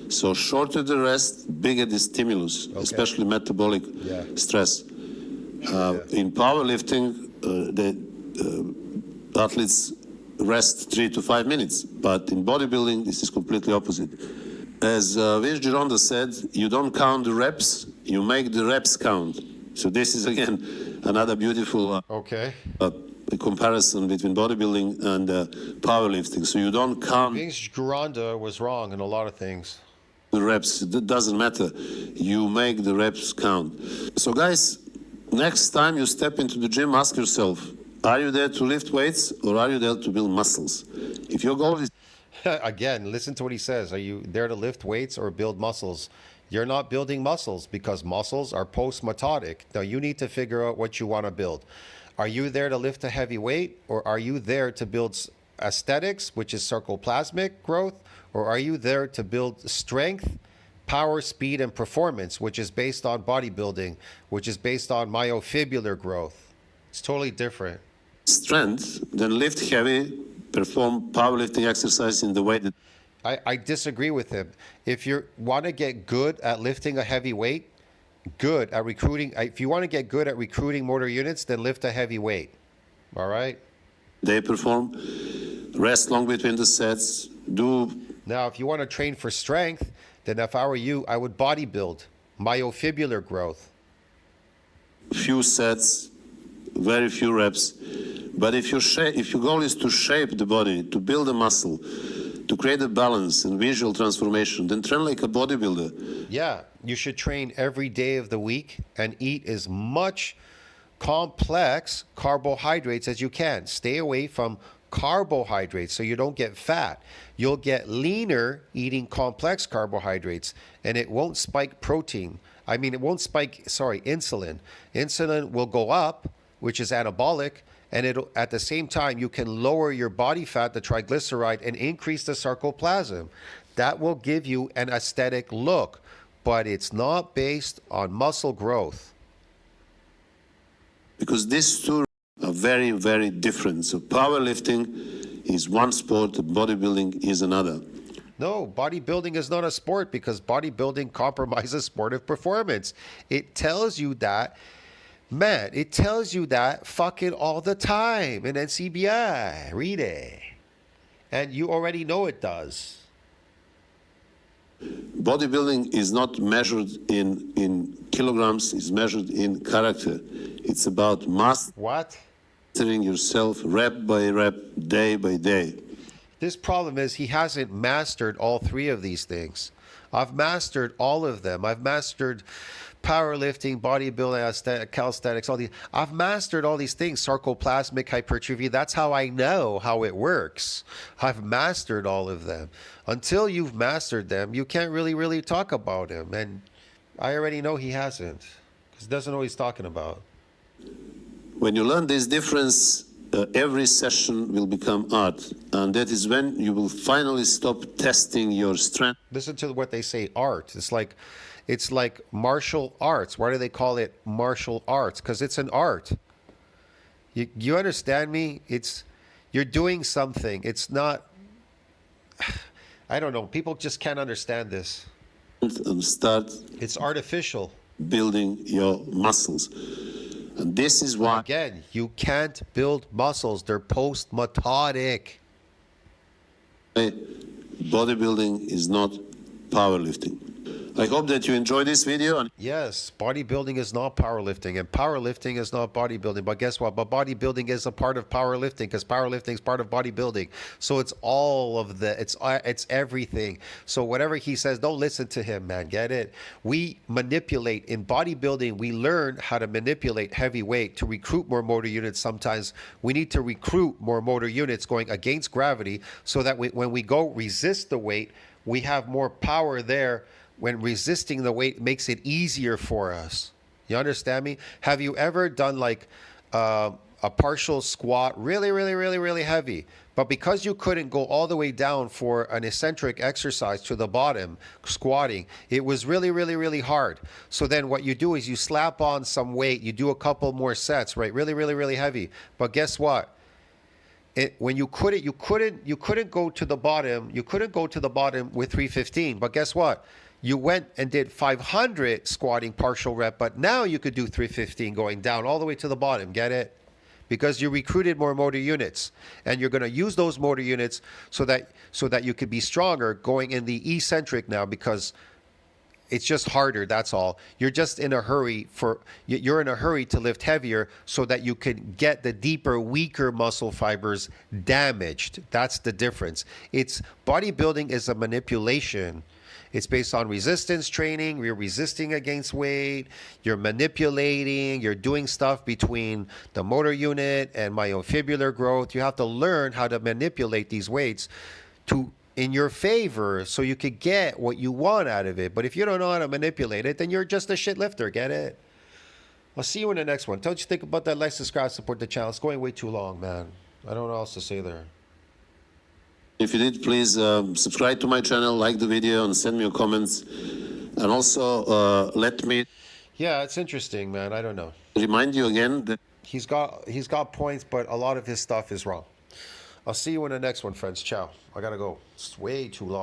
So shorter the rest, bigger the stimulus, especially metabolic stress. In powerlifting, the athletes rest 3 to 5 minutes. But in bodybuilding, this is completely opposite. As Vince Gironda said, you don't count the reps, you make the reps count. So this is, again, another beautiful Okay. comparison between bodybuilding and powerlifting. So you don't count Vince Gironda was wrong in a lot of things. the reps. It doesn't matter. You make the reps count. So guys, next time you step into the gym, ask yourself, are you there to lift weights or are you there to build muscles? If your goal is Again, listen to what he says. Are you there to lift weights or build muscles? You're not building muscles because muscles are post-mitotic. Now you need to figure out what you want to build. Are you there to lift a heavy weight, or are you there to build aesthetics, which is sarcoplasmic growth, or are you there to build strength, power, speed, and performance, which is based on bodybuilding, which is based on myofibular growth? It's totally different. strength, then lift heavy, perform powerlifting exercise in the way that I disagree with him. If you want to get good at lifting a heavy weight, good at recruiting, if you want to get good at recruiting motor units, then lift a heavy weight. All right? they perform, rest long between the sets, do Now, if you want to train for strength, then if I were you, I would bodybuild, myofibular growth. few sets, very few reps. But if your goal is to shape the body, to build a muscle, to create a balance and visual transformation, then train like a bodybuilder. Yeah, you should train every day of the week and eat as much complex carbohydrates as you can. Stay away from carbohydrates so you don't get fat. You'll get leaner eating complex carbohydrates, and it won't spike protein. I mean, it won't spike, insulin. Insulin will go up, which is anabolic, and it'll, at the same time, you can lower your body fat, the triglyceride, and increase the sarcoplasm. That will give you an aesthetic look, but it's not based on muscle growth. Because these two are very, very different. So powerlifting is one sport, bodybuilding is another. No, bodybuilding is not a sport because bodybuilding compromises sportive performance. It tells you that, man, it tells you that fucking all the time in NCBI. Read it. And you already know it does. Bodybuilding is not measured in kilograms, it's measured in character. It's about What? mastering yourself rep by rep, day by day. This problem is he hasn't mastered all three of these things. I've mastered all of them. I've mastered powerlifting, bodybuilding, calisthenics, all these. I've mastered all these things, sarcoplasmic hypertrophy. That's how I know how it works. I've mastered all of them. Until you've mastered them, you can't really talk about him. And I already know he hasn't, because he doesn't know what he's talking about. When you learn this difference, every session will become art. And that is when you will finally stop testing your strength. Listen to what they say, art. It's like martial arts. Why do they call it martial arts? Because it's an art. You understand me? You're doing something. It's not, I don't know. People just can't understand this. And start It's artificial. building your muscles. And this is why Again, you can't build muscles. They're post-mitotic. bodybuilding is not powerlifting. I hope that you enjoyed this video. And Yes, bodybuilding is not powerlifting, and powerlifting is not bodybuilding. But guess what? But bodybuilding is a part of powerlifting because powerlifting is part of bodybuilding. So it's all of it's everything. So whatever he says, don't listen to him, man. Get it? We manipulate in bodybuilding. We learn how to manipulate heavy weight to recruit more motor units. Sometimes we need to recruit more motor units going against gravity, so that when we go resist the weight, we have more power there. When resisting the weight makes it easier for us. You understand me? Have you ever done like a partial squat, really heavy, but because you couldn't go all the way down for an eccentric exercise to the bottom, squatting, it was really hard. So then what you do is you slap on some weight, you do a couple more sets, right? Really heavy. But guess what? When you couldn't go to the bottom, you couldn't go to the bottom with 315. But guess what? You went and did 500 squatting partial rep, but now you could do 315 going down all the way to the bottom. Get it? because you recruited more motor units, and you're going to use those motor units so that you could be stronger going in the eccentric now, because it's just harder. That's all. You're just in a hurry you're in a hurry to lift heavier so that you can get the deeper, weaker muscle fibers damaged. That's the difference. Bodybuilding is a manipulation. It's based on resistance training. You're resisting against weight. You're manipulating. You're doing stuff between the motor unit and myofibrillar growth. You have to learn how to manipulate these weights in your favor so you could get what you want out of it. But if you don't know how to manipulate it, then you're just a shit lifter. Get it? I'll see you in the next one. Don't you think about that? Like, subscribe, support the channel. It's going way too long, man. I don't know what else to say there. If you did, please subscribe to my channel, like the video, and send me your comments. And also let me Yeah, it's interesting, man. I don't know. remind you again that He's got points, but a lot of his stuff is wrong. I'll see you in the next one, friends. Ciao. I gotta go. It's way too long.